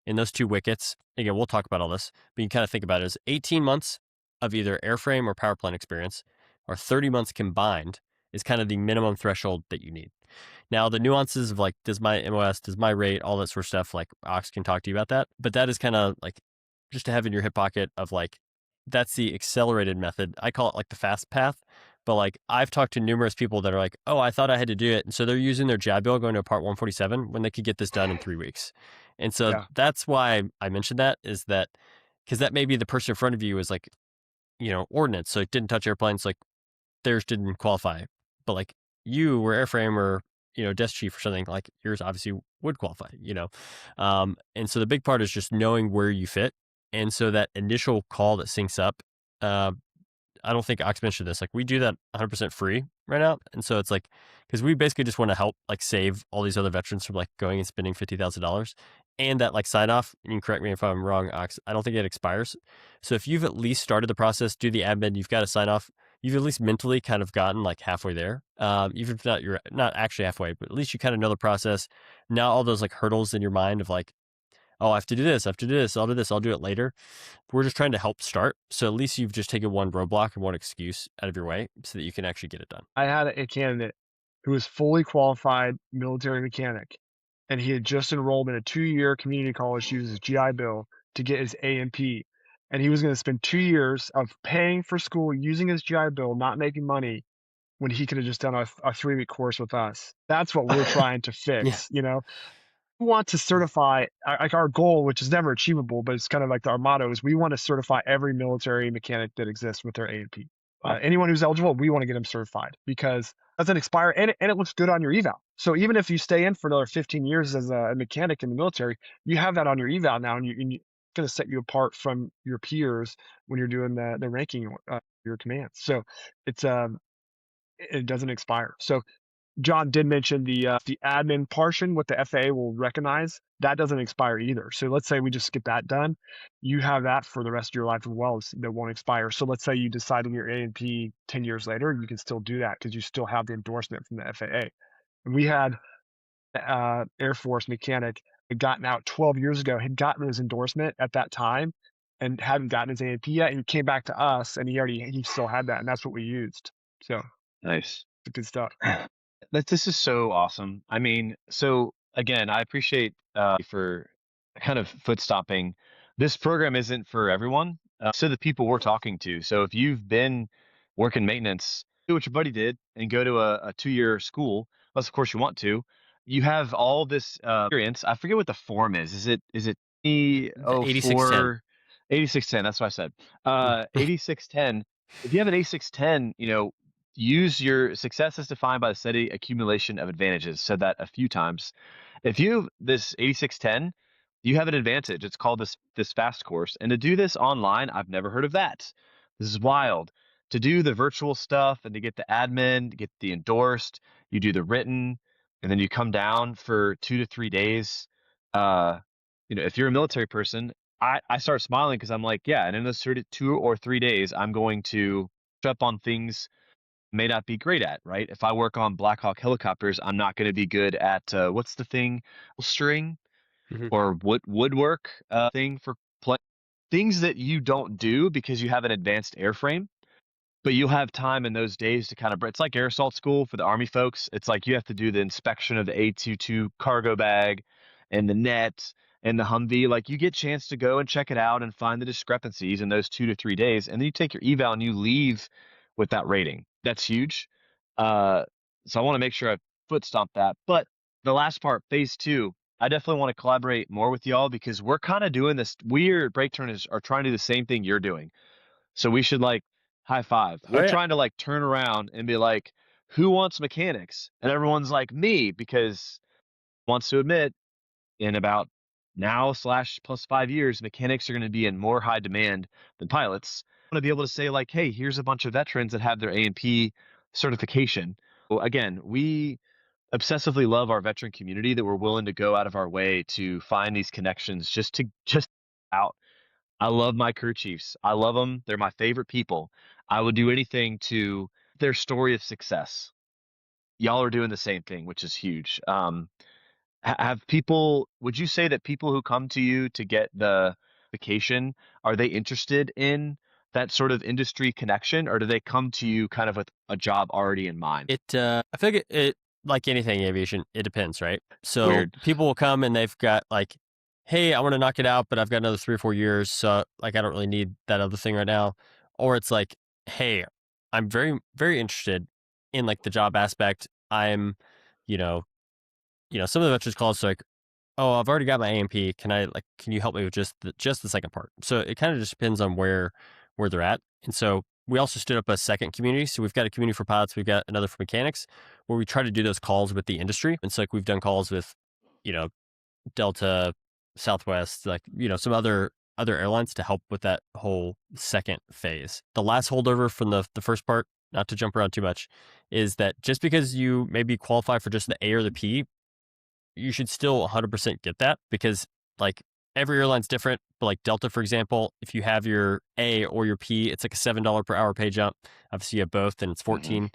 in those 2 wickets, again, we'll talk about all this, but you kind of think about it as 18 months of either airframe or power plant experience, or 30 months combined is kind of the minimum threshold that you need. Now, the nuances of like, does my MOS, does my rate, all that sort of stuff, like Ox can talk to you about that. But that is kind of like just to have in your hip pocket of like, that's the accelerated method. I call it like the fast path. But like, I've talked to numerous people that are like, oh, I thought I had to do it. And so they're using their JAB bill going to a part 147 when they could get this done in 3 weeks. And so Yeah. that's why I mentioned that, is that because that may be the person in front of you is like, ordnance. So it didn't touch airplanes. Like theirs didn't qualify. But like you were airframe or, desk chief or something, like yours obviously would qualify. And so the big part is just knowing where you fit. And so that initial call that syncs up, uh, I don't think Ox mentioned this. Like we do that 100% free right now. And so it's like, because we basically just want to help like save all these other veterans from like going and spending $50,000. And that like sign off, and you can correct me if I'm wrong, Ox, I don't think it expires. So if you've at least started the process, do the admin, you've got to sign off, you've at least mentally kind of gotten like halfway there. Even if not, you're not actually halfway, but at least you kind of know the process. Now all those like hurdles in your mind of like, oh, I have to do this, I have to do this, I'll do this, I'll do it later. We're just trying to help start. So at least you've just taken one roadblock and one excuse out of your way so that you can actually get it done. I had a candidate who was fully qualified military mechanic, and he had just enrolled in a 2-year community college to use his GI Bill to get his A&P. And he was going to spend 2 years of paying for school using his GI Bill, not making money, when he could have just done a 3-week course with us. That's what we're trying to Yeah. fix, you know? We want to certify, like our goal, which is never achievable, but it's kind of like our motto is we want to certify every military mechanic that exists with their A&P. Anyone who's eligible, we want to get them certified because it doesn't expire and it looks good on your eval. So even if you stay in for another 15 years as a mechanic in the military, you have that on your eval now, and it's going to set you apart from your peers when you're doing the ranking your commands. So it's it doesn't expire. So John did mention the admin portion, what the FAA will recognize, that doesn't expire either. So let's say we just get that done, you have that for the rest of your life as well, that won't expire. So let's say you decide to get your A&P 10 years later, you can still do that because you still have the endorsement from the FAA. And we had Air Force mechanic had gotten out 12 years ago, had gotten his endorsement at that time and hadn't gotten his A&P yet, and he came back to us and he still had that, and that's what we used. So Nice. it's good stuff. This is so awesome. I mean, so again, I appreciate for kind of foot stomping. This program isn't for everyone. So the people we're talking to. So if you've been working maintenance, do what your buddy did and go to a 2-year school, unless of course you want to. You have all this experience. I forget what the form is. Is it The 8610. E04 8610? That's what I said. 8610. If you have an A610, use your success is defined by the steady accumulation of advantages. Said that a few times. If you have this 8610, you have an advantage. It's called this fast course. And to do this online, I've never heard of that. This is wild. To do the virtual stuff and to get the admin, to get the endorsed, you do the written, and then you come down for 2 to 3 days. Uh, if you're a military person, I start smiling because I'm like, yeah, and in those 2 or 3 days, I'm going to up on things may not be great at, right? If I work on Black Hawk helicopters, I'm not going to be good at what's the thing, string Mhm. or woodwork thing for play things that you don't do because you have an advanced airframe, but you'll have time in those days to kind of. It's like air assault school for the Army folks. It's like you have to do the inspection of the A22 cargo bag and the net and the Humvee. Like you get a chance to go and check it out and find the discrepancies in those 2 to 3 days, and then you take your eval and you leave with that rating. That's huge. Uh, so I want to make sure I foot stomp that. But the last part, phase two, I definitely want to collaborate more with y'all because we're kind of doing this. Weird break turners are trying to do the same thing you're doing. So we should like high five. Oh We're yeah. trying to like turn around and be like, who wants mechanics? And everyone's like me because wants to admit in about now slash plus 5 years, mechanics are going to be in more high demand than pilots. I want to be able to say like, hey, here's a bunch of veterans that have their A&P certification. Well, again, we obsessively love our veteran community that we're willing to go out of our way to find these connections just out. I love my crew chiefs. I love them. They're my favorite people. I would do anything to their story of success. Y'all are doing the same thing, which is huge. Have people, would you say that people who come to you to get the vacation, are they interested in that sort of industry connection, or do they come to you kind of with a job already in mind? I feel like it like anything aviation, it depends, right? So Weird. people will come and they've got like, hey, I want to knock it out, but I've got another 3 or 4 years, so like I don't really need that other thing right now. Or it's like, hey, I'm very, very interested in like the job aspect. I'm, you know, some of the veterans calls like, oh, I've already got my A&P. Can you help me with just the second part? So it kind of just depends on where they're at. And so we also stood up a second community. So we've got a community for pilots, we've got another for mechanics, where we try to do those calls with the industry. And so like we've done calls with, you know, Delta, Southwest, like, some other airlines to help with that whole second phase. The last holdover from the first part, not to jump around too much, is that just because you maybe qualify for just the A or the P, you should still 100% get that, because like every airline's different. But like Delta, for example, if you have your A or your P, it's like a $7 per hour pay jump. Obviously, you have both, and it's Hmm. 14.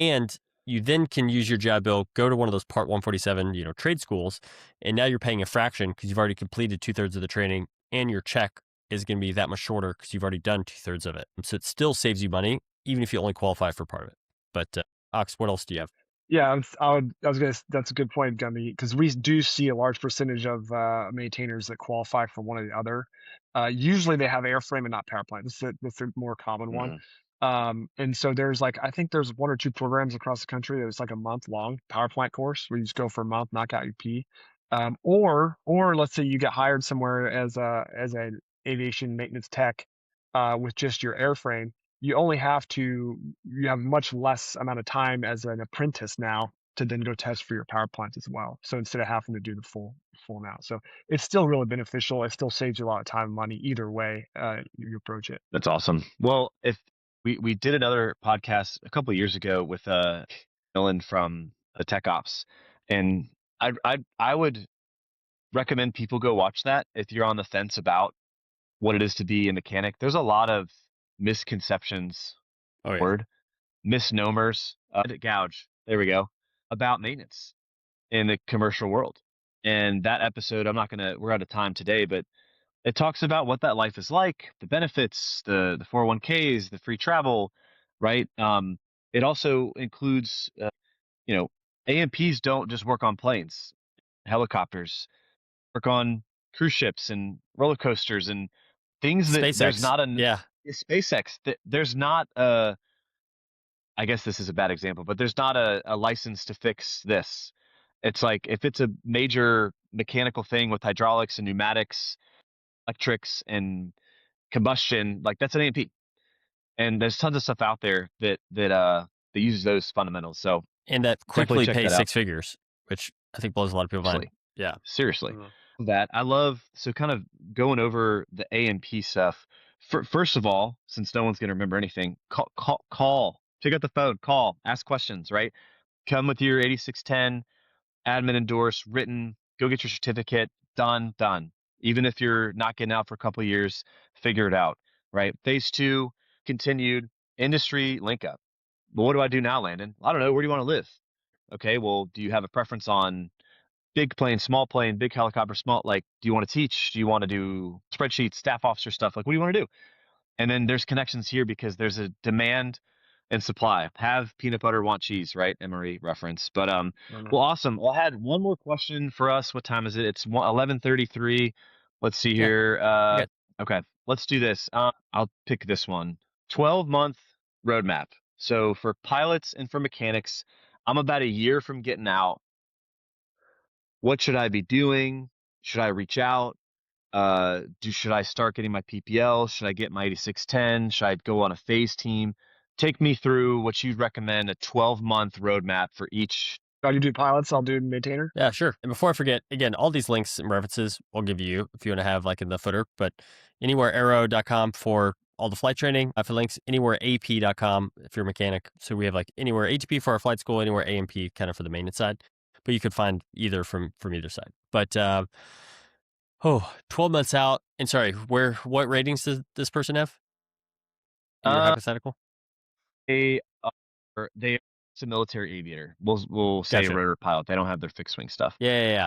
And you then can use your job bill, go to one of those Part 147, trade schools, and now you're paying a fraction because you've already completed 2/3 of the training, and your check is going to be that much shorter because you've already done 2/3 of it. So it still saves you money, even if you only qualify for part of it. But Ox, what else do you have? Yeah, I was gonna. That's a good point, Gummy, because we do see a large percentage of maintainers that qualify for one or the other. Usually, they have airframe and not power plant. This is a more common one. Hmm. And so there's like I think there's one or two programs across the country that was like a month long power plant course where you just go for a month, knock out your P. Or let's say you get hired somewhere as an aviation maintenance tech with just your airframe. You have much less amount of time as an apprentice now to then go test for your power plant as well. So instead of having to do the full amount. So it's still really beneficial. It still saves you a lot of time and money either way you approach it. That's awesome. Well, if we did another podcast a couple of years ago with Dylan from the Tech Ops, and I would recommend people go watch that if you're on the fence about what it is to be a mechanic. There's a lot of misconceptions, Oh yeah. word, misnomers, gouge. There we go, about maintenance in the commercial world. And that episode, we're out of time today, but it talks about what that life is like, the benefits, the 401ks, the free travel, right? It also includes, you know, A&Ps don't just work on planes, helicopters, work on cruise ships and roller coasters and things that there's SpaceX. not a Yeah. SpaceX. There's not a. I guess this is a bad example, but there's not a license to fix this. It's like if it's a major mechanical thing with hydraulics and pneumatics, electrics and combustion, like that's an A&P. And there's tons of stuff out there that uses those fundamentals. So And that definitely quickly check pays that out. 6 figures, which I think blows a lot of people's mind. Seriously. Yeah. Seriously. Mhm. That I love. So kind of going over the A&P stuff. First of all, since no one's gonna remember anything, call, pick up the phone, call, ask questions, right? Come with your 8610, admin endorsed, written, go get your certificate, done. Even if you're not getting out for a couple of years, figure it out, right? Phase two, continued industry link up. Well, what do I do now, Landon? I don't know. Where do you want to live? Okay, well, do you have a preference on big plane, small plane, big helicopter, small? Like, do you want to teach? Do you want to do spreadsheets, staff officer stuff? Like, what do you want to do? And then there's connections here because there's a demand and supply. Have peanut butter, want cheese, right? Emery reference. But Mhm. well, awesome. Well, I had one more question for us. What time is it? It's 11:33. Let's see Yeah. here. You got Okay, let's do this. I'll pick this one. 12-month roadmap. So for pilots and for mechanics, I'm about a year from getting out. What should I be doing? Should I reach out? Should I start getting my PPL? Should I get my 8610? Should I go on a phase team? Take me through what you'd recommend a 12-month roadmap for each. You do pilots, I'll do maintainer. Yeah, sure. And before I forget, again, all these links and references I'll give you if you want to have like in the footer, but anywhereaero.com for all the flight training. For links, anywhereap.com if you're a mechanic. So we have like anywhere ATP for our flight school, anywhere A&P kind of for the maintenance side. But you could find either from either side. But 12 months out. And sorry, what ratings does this person have in your Uh, hypothetical? they they It's a military aviator. We'll say a Gotcha. rotor pilot. They don't have their fixed wing stuff. Yeah.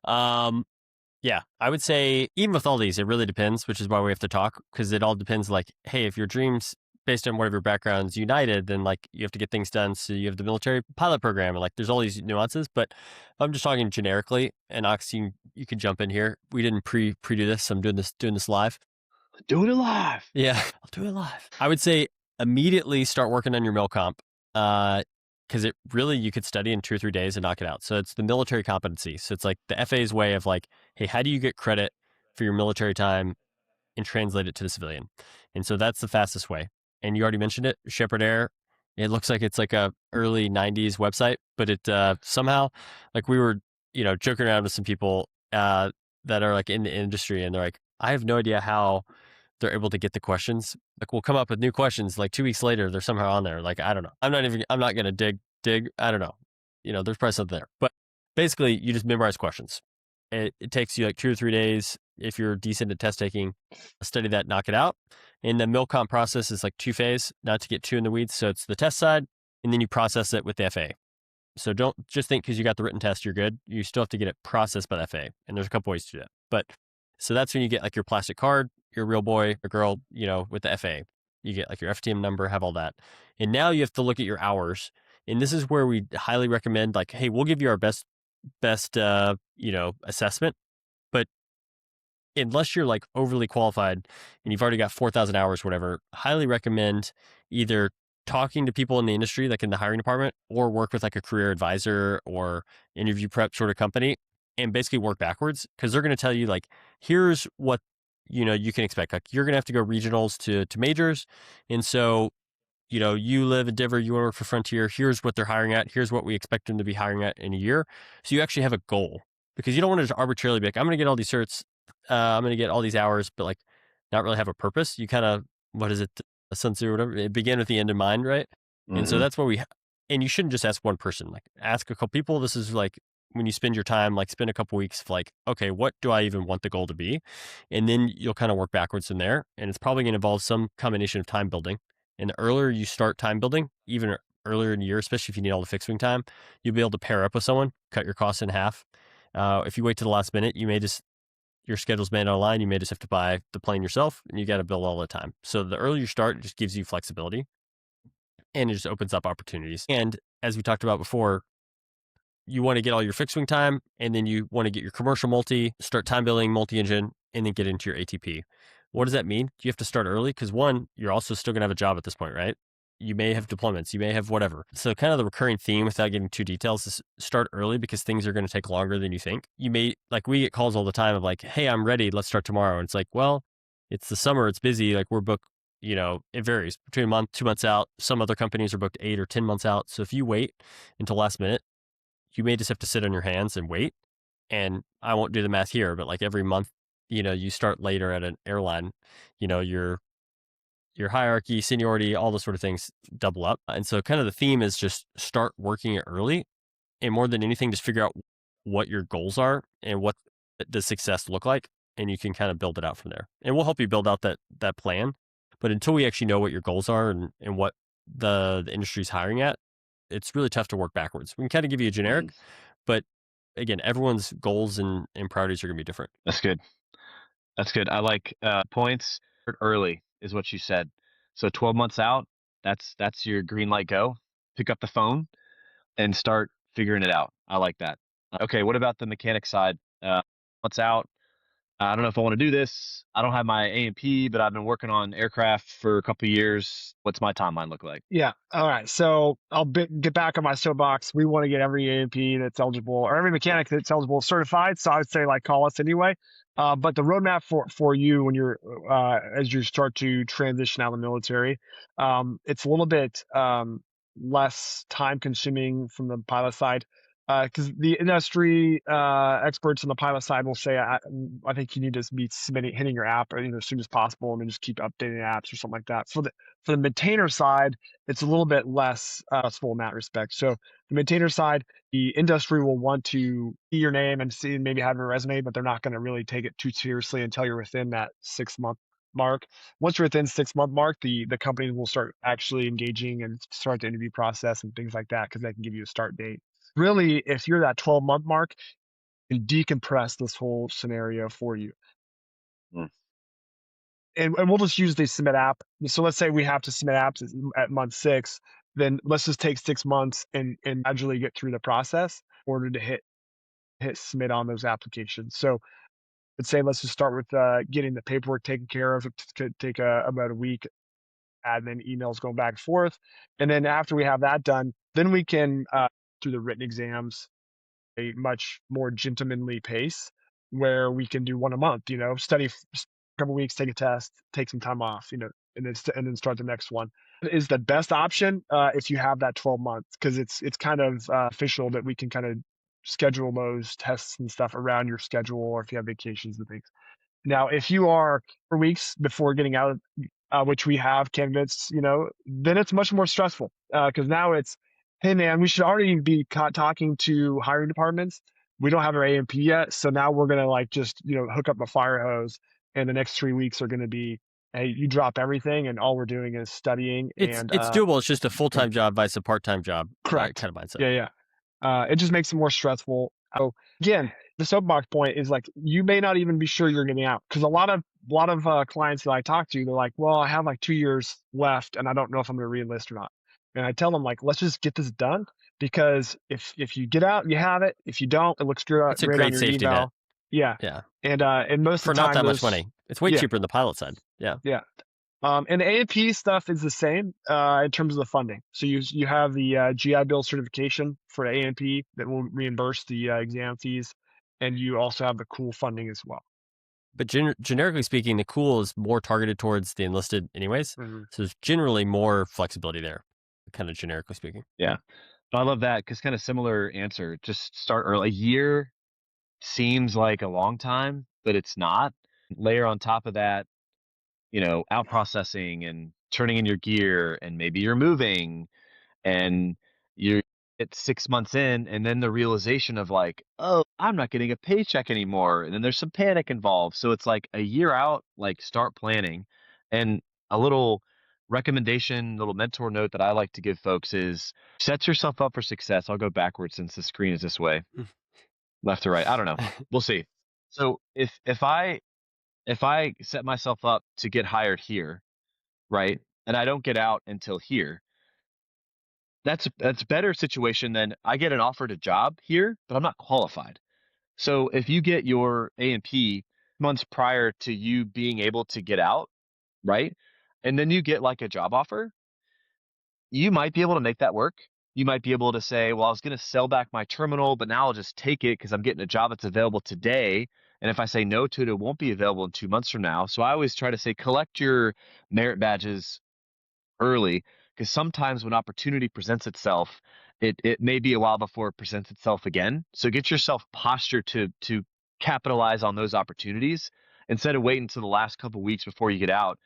Yeah, I would say even with all these, it really depends, which is why we have to talk, because it all depends. Like, hey, if your dreams based on whatever background's united, then like you have to get things done. So you have the military pilot program, and like there's all these nuances. But if I'm just talking generically, and Ox, you can jump in here. We didn't pre-do this. So I'm doing this live. Do it alive. Yeah, I'll do it live. I would say immediately start working on your mil comp. Because it really, you could study in 2 or 3 days and knock it out. So it's the military competency. So it's like the FA's way of like, hey, how do you get credit for your military time and translate it to the civilian? And so that's the fastest way. And you already mentioned it, Shepherd Air. It looks like it's like a early 90s website, but it somehow, like we were, joking around with some people that are like in the industry, and they're like, I have no idea how they're able to get the questions. Like we'll come up with new questions like 2 weeks later, they're somehow on there. Like, I don't know. I'm not going to dig. I don't know. There's probably something there, but basically you just memorize questions. It takes you like 2 or 3 days. If you're decent at test taking, study that, knock it out. And the MilComp process is like 2-phase, not to get too in the weeds. So it's the test side, and then you process it with the FA. So don't just think because you got the written test, you're good. You still have to get it processed by the FA. And there's a couple ways to do that. But so that's when you get like your plastic card, your real boy or girl, with the FA. You get like your FTM number, have all that. And now you have to look at your hours. And this is where we highly recommend, like, hey, we'll give you our best assessment. But unless you're like overly qualified and you've already got 4,000 hours, whatever, highly recommend either talking to people in the industry, like in the hiring department, or work with like a career advisor or interview prep sort of company, and basically work backwards, because they're going to tell you like, here's what, you can expect. Like you're going to have to go regionals to majors. And so, you live in Denver, you want to work for Frontier. Here's what they're hiring at. Here's what we expect them to be hiring at in a year. So you actually have a goal, because you don't want to just arbitrarily be like, I'm going to get all these certs, I'm going to get all these hours, but like not really have a purpose. You kind of, what is it, a Sun Tzu or whatever? It began with the end in mind, right? And so that's what and you shouldn't just ask one person. Like ask a couple people. This is like when you spend your time, like spend a couple weeks of like, okay, what do I even want the goal to be? And then you'll kind of work backwards from there. And it's probably going to involve some combination of time building. And the earlier you start time building, even earlier in the year, especially if you need all the fixed wing time, you'll be able to pair up with someone, cut your costs in half. If you wait to the last minute, your schedule's made online. You may just have to buy the plane yourself, and you got to build all the time. So the earlier you start, it just gives you flexibility, and it just opens up opportunities. And as we talked about before, you want to get all your fixed wing time, and then you want to get your commercial multi, start time building multi-engine, and then get into your ATP. What does that mean? You have to start early because one, you're also still going to have a job at this point, right? You may have deployments, you may have whatever. So kind of the recurring theme, without getting too details, is start early, because things are going to take longer than you think. You may, like we get calls all the time of like, hey, I'm ready, let's start tomorrow. And it's like, well, it's the summer, it's busy. Like we're booked, it varies between a month, 2 months out. Some other companies are booked 8 or 10 months out. So if you wait until last minute, you may just have to sit on your hands and wait. And I won't do the math here, but like every month, you start later at an airline, your hierarchy, seniority, all those sort of things double up. And so kind of the theme is just start working it early. And more than anything, just figure out what your goals are and what does success look like. And you can kind of build it out from there. And we'll help you build out that plan. But until we actually know what your goals are and what the industry's hiring at, it's really tough to work backwards. We can kind of give you a generic, but again, everyone's goals and priorities are going to be different. That's good. That's good. I like points early is what you said. So 12 months out, that's your green light go. Pick up the phone and start figuring it out. I like that. Okay, what about the mechanic side? Months out. I don't know if I want to do this. I don't have my A&P, but I've been working on aircraft for a couple of years. What's my timeline look like? Yeah. All right. So I'll get back on my soapbox. We want to get every A&P that's eligible, or every mechanic that's eligible, certified. So I would say like call us anyway. But the roadmap for you when you're as you start to transition out of the military, it's a little bit less time consuming from the pilot side. Because the industry experts on the pilot side will say, I think you need to be hitting your app as soon as possible, and then just keep updating apps or something like that. For the maintainer side, it's a little bit less stressful in that respect. So the maintainer side, the industry will want to see your name and see maybe have your resume, but they're not going to really take it too seriously until you're within that 6 month mark. Once you're within 6 month mark, the companies will start actually engaging and start the interview process and things like that because they can give you a start date. Really, if you're that 12 month mark, and decompress this whole scenario for you. Mm. And we'll just use the submit app. So let's say we have to submit apps at month 6, then let's just take 6 months and gradually get through the process in order to hit submit on those applications. So let's say let's just start with getting the paperwork taken care of. It could take about a week, admin emails going back and forth, and then after we have that done, then we can do the written exams a much more gentlemanly pace where we can do one a month, study a couple weeks, take a test, take some time off, and then start the next one. It is the best option if you have that 12 months because it's kind of official that we can kind of schedule those tests and stuff around your schedule or if you have vacations and things. Now, if you are 4 weeks before getting out, which we have candidates, then it's much more stressful because now it's, hey man, we should already be talking to hiring departments. We don't have our A&P yet, so now we're gonna like just hook up a fire hose, and the next 3 weeks are gonna be, hey, you drop everything, and all we're doing is studying and It's doable. It's just a full yeah, time job versus a part time job correct, kind of mindset. yeah, yeah. It just makes it more stressful. So again, the soapbox point is like you may not even be sure you're getting out because a lot of clients that I talk to, they're like, well, I have like 2 years left and I don't know if I'm going to reenlist or not. And I tell them like, let's just get this done because if you get out, you have it. If you don't, it looks good, It's a great on great your safety net. email. Yeah, Yeah. and most For of the not time that much those, money. It's way yeah, cheaper than the pilot side. Yeah. yeah. And the A&P stuff is the same in terms of the funding. So you have the GI Bill certification for A&P that will reimburse the exam fees, and you also have the cool funding as well. But generically speaking, the cool is more targeted towards the enlisted anyways. Mhm. So there's generally more flexibility there, kind of generically speaking. Yeah. I love that because kind of similar answer. Just start early. A year seems like a long time, but it's not. Layer on top of that, out processing and turning in your gear, and maybe you're moving and you're at 6 months in, and then the realization of like, oh, I'm not getting a paycheck anymore. And then there's some panic involved. So it's like a year out, like start planning. And a little recommendation, little mentor note that I like to give folks is set yourself up for success. I'll go backwards since the screen is this way, left to right. I don't know. We'll see. So if I set myself up to get hired here, right, and I don't get out until here, that's a better situation than I get an offered a job here, but I'm not qualified. So if you get your A&P months prior to you being able to get out, right, and then you get like a job offer, you might be able to make that work. You might be able to say, well, I was going to sell back my terminal, but now I'll just take it because I'm getting a job that's available today. And if I say no to it, it won't be available in 2 months from now. So I always try to say, collect your merit badges early because sometimes when opportunity presents itself, it may be a while before it presents itself again. So get yourself postured to capitalize on those opportunities instead of waiting until the last couple weeks before you get out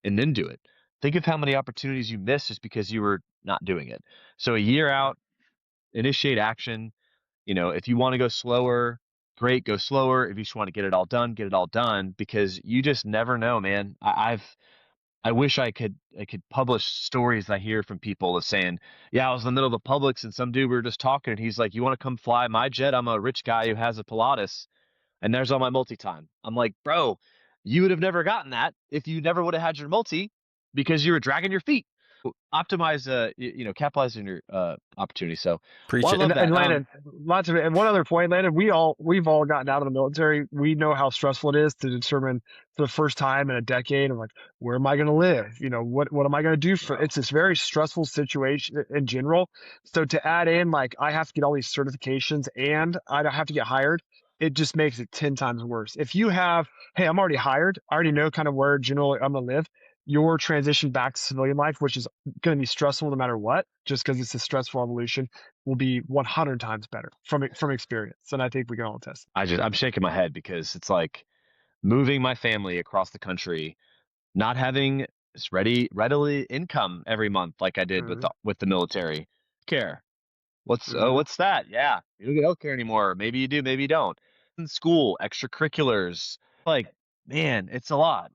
and then do it. Think of how many opportunities you missed just because you were not doing it. So a year out, initiate action. If you want to go slower, great, go slower. If you just want to get it all done because you just never know, man. I wish I could publish stories I hear from people of saying, yeah, I was in the middle of the Publix and some dude we were just talking and he's like, you want to come fly my jet? I'm a rich guy who has a Pilatus and there's all my multi time. I'm like, bro, you would have never gotten that if you never would have had your multi because you were dragging your feet. Optimize, capitalize on your opportunity. So, well, Preach I it. love And that. Landon, lots of it. And one other point, Landon, we've all gotten out of the military. We know how stressful it is to determine for the first time in a decade. I'm like, where am I going to live? What am I going to do for? It's this very stressful situation in general. So to add in, like, I have to get all these certifications and I don't have to get hired. It just makes it 10 times worse. If you have, hey, I'm already hired. I already know kind of where generally I'm going to live. Your transition back to civilian life, which is going to be stressful no matter what, just because it's a stressful evolution, will be 100 times better from experience. And I think we can all attest. I'm shaking my head because it's like moving my family across the country, not having this readily income every month like I did with Mm-hmm. the military. Care. Mm-hmm. What's that? Yeah, you don't get healthcare anymore. Maybe you do, maybe you don't. In school, extracurriculars. Like, man, it's a lot.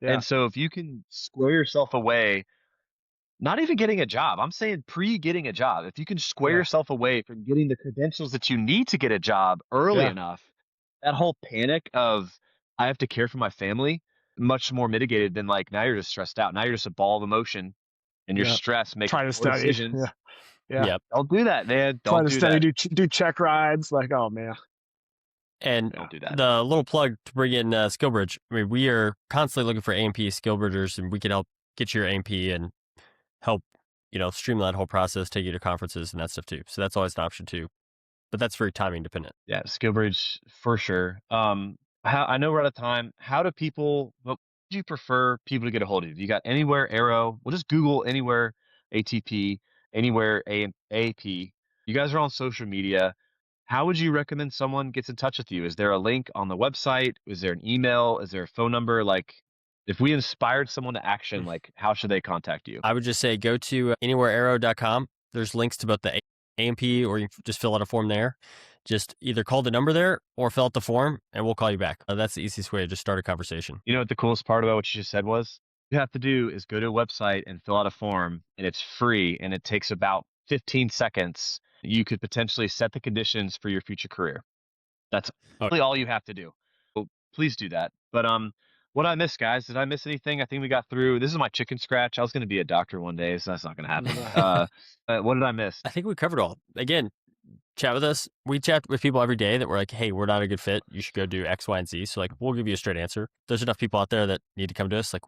Yeah. And so if you can square yourself away, not even getting a job, I'm saying pre getting a job, if you can square Yeah. yourself away from getting the credentials that you need to get a job early Yeah. enough, that whole panic of I have to care for my family, much more mitigated than like now you're just stressed out. Now you're just a ball of emotion and you're Yeah. stressed making Trying to poor study. Yeah. decisions. Yeah. Yep. Don't do that, man. Trying Don't to do study, that. do check rides. Like, oh man. And Yeah. Don't do that. the little plug to bring in SkillBridge. I mean, we are constantly looking for A&P skill bridgers, and we can help get you your A&P and help, streamline that whole process, take you to conferences and that stuff too. So that's always an option too. But that's very timing dependent. Yeah, SkillBridge for sure. How I know we're out of time. How do people? What do you prefer people to get a hold of you? You got Anywhere Arrow? Well, just Google Anywhere ATP, Anywhere AP. You guys are on social media. How would you recommend someone gets in touch with you? Is there a link on the website? Is there an email? Is there a phone number? Like, if we inspired someone to action, like, how should they contact you? I would just say go to anywherearrow.com. There's links to both the A&P, or you can just fill out a form there. Just either call the number there or fill out the form and we'll call you back. That's the easiest way to just start a conversation. You know what the coolest part about what you just said was? You have to do is go to a website and fill out a form, and it's free, and it takes about 15 seconds. You could potentially set the conditions for your future career. That's Oh, really all you have to do. So please do that. But what I missed, guys? Did I miss anything? I think we got through. This is my chicken scratch. I was going to be a doctor one day, so that's not going to happen. What did I miss? I think we covered all. Again, chat with us. We chat with people every day that we're like, hey, we're not a good fit. You should go do X, Y, and Z. So like, we'll give you a straight answer. There's enough people out there that need to come to us. Like,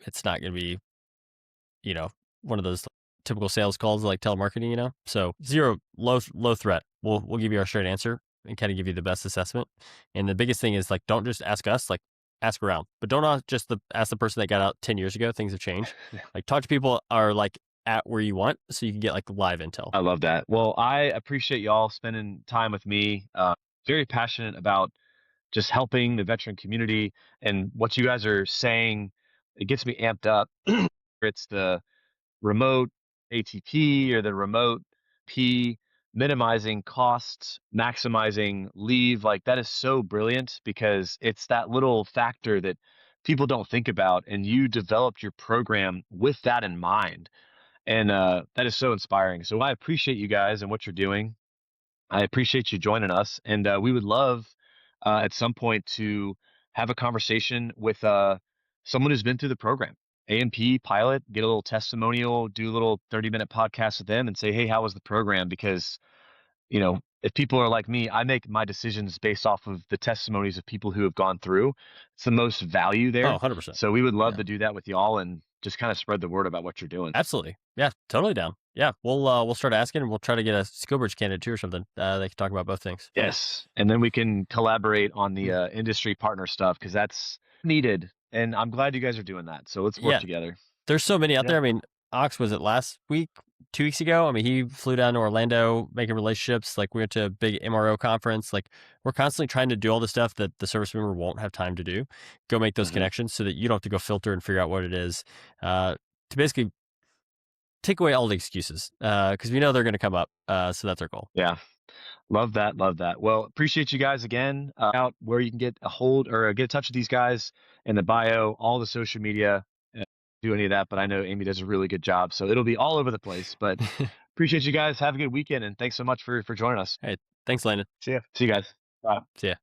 it's not going to be, one of those typical sales calls like telemarketing, So zero, low threat. We'll give you our straight answer and kind of give you the best assessment. And the biggest thing is like, don't just ask us, like ask around, but don't just ask the person that got out 10 years ago. Things have changed. Like talk to people are like at where you want, so you can get like live intel. I love that. Well, I appreciate y'all spending time with me. Very passionate about just helping the veteran community and what you guys are saying. It gets me amped up. It's the remote ATP or the remote P, minimizing costs, maximizing leave. Like that is so brilliant because it's that little factor that people don't think about. And you developed your program with that in mind. And that is so inspiring. So I appreciate you guys and what you're doing. I appreciate you joining us, and we would love at some point to have a conversation with someone who's been through the program. A&P pilot, get a little testimonial, do a little 30-minute podcast with them, and say, "Hey, how was the program?" Because if people are like me, I make my decisions based off of the testimonies of people who have gone through. It's the most value Oh, there. 100%. So we would love Yeah. to do that with y'all and just kind of spread the word about what you're doing. Absolutely. Yeah, totally down. Yeah, we'll start asking and we'll try to get a SkillBridge candidate too or something. They can talk about both things. Yes. And then we can collaborate on the industry partner stuff because that's needed. And I'm glad you guys are doing that. So let's work Yeah, together. there's so many out Yeah. there. I mean, Ox, was it last week, 2 weeks ago? I mean, he flew down to Orlando making relationships. Like we went to a big MRO conference. Like we're constantly trying to do all the stuff that the service member won't have time to do. Go make those Mhm. connections so that you don't have to go filter and figure out what it is. To basically take away all the excuses because we know they're going to come up. So that's our goal. Yeah. Love that. Love that. Well, appreciate you guys again. Out where you can get a hold or get in touch with these guys in the bio, all the social media, do any of that. But I know Amy does a really good job. So it'll be all over the place. But appreciate you guys. Have a good weekend. And thanks so much for joining us. Hey, thanks, Landon. See ya. See you guys. Bye. See ya.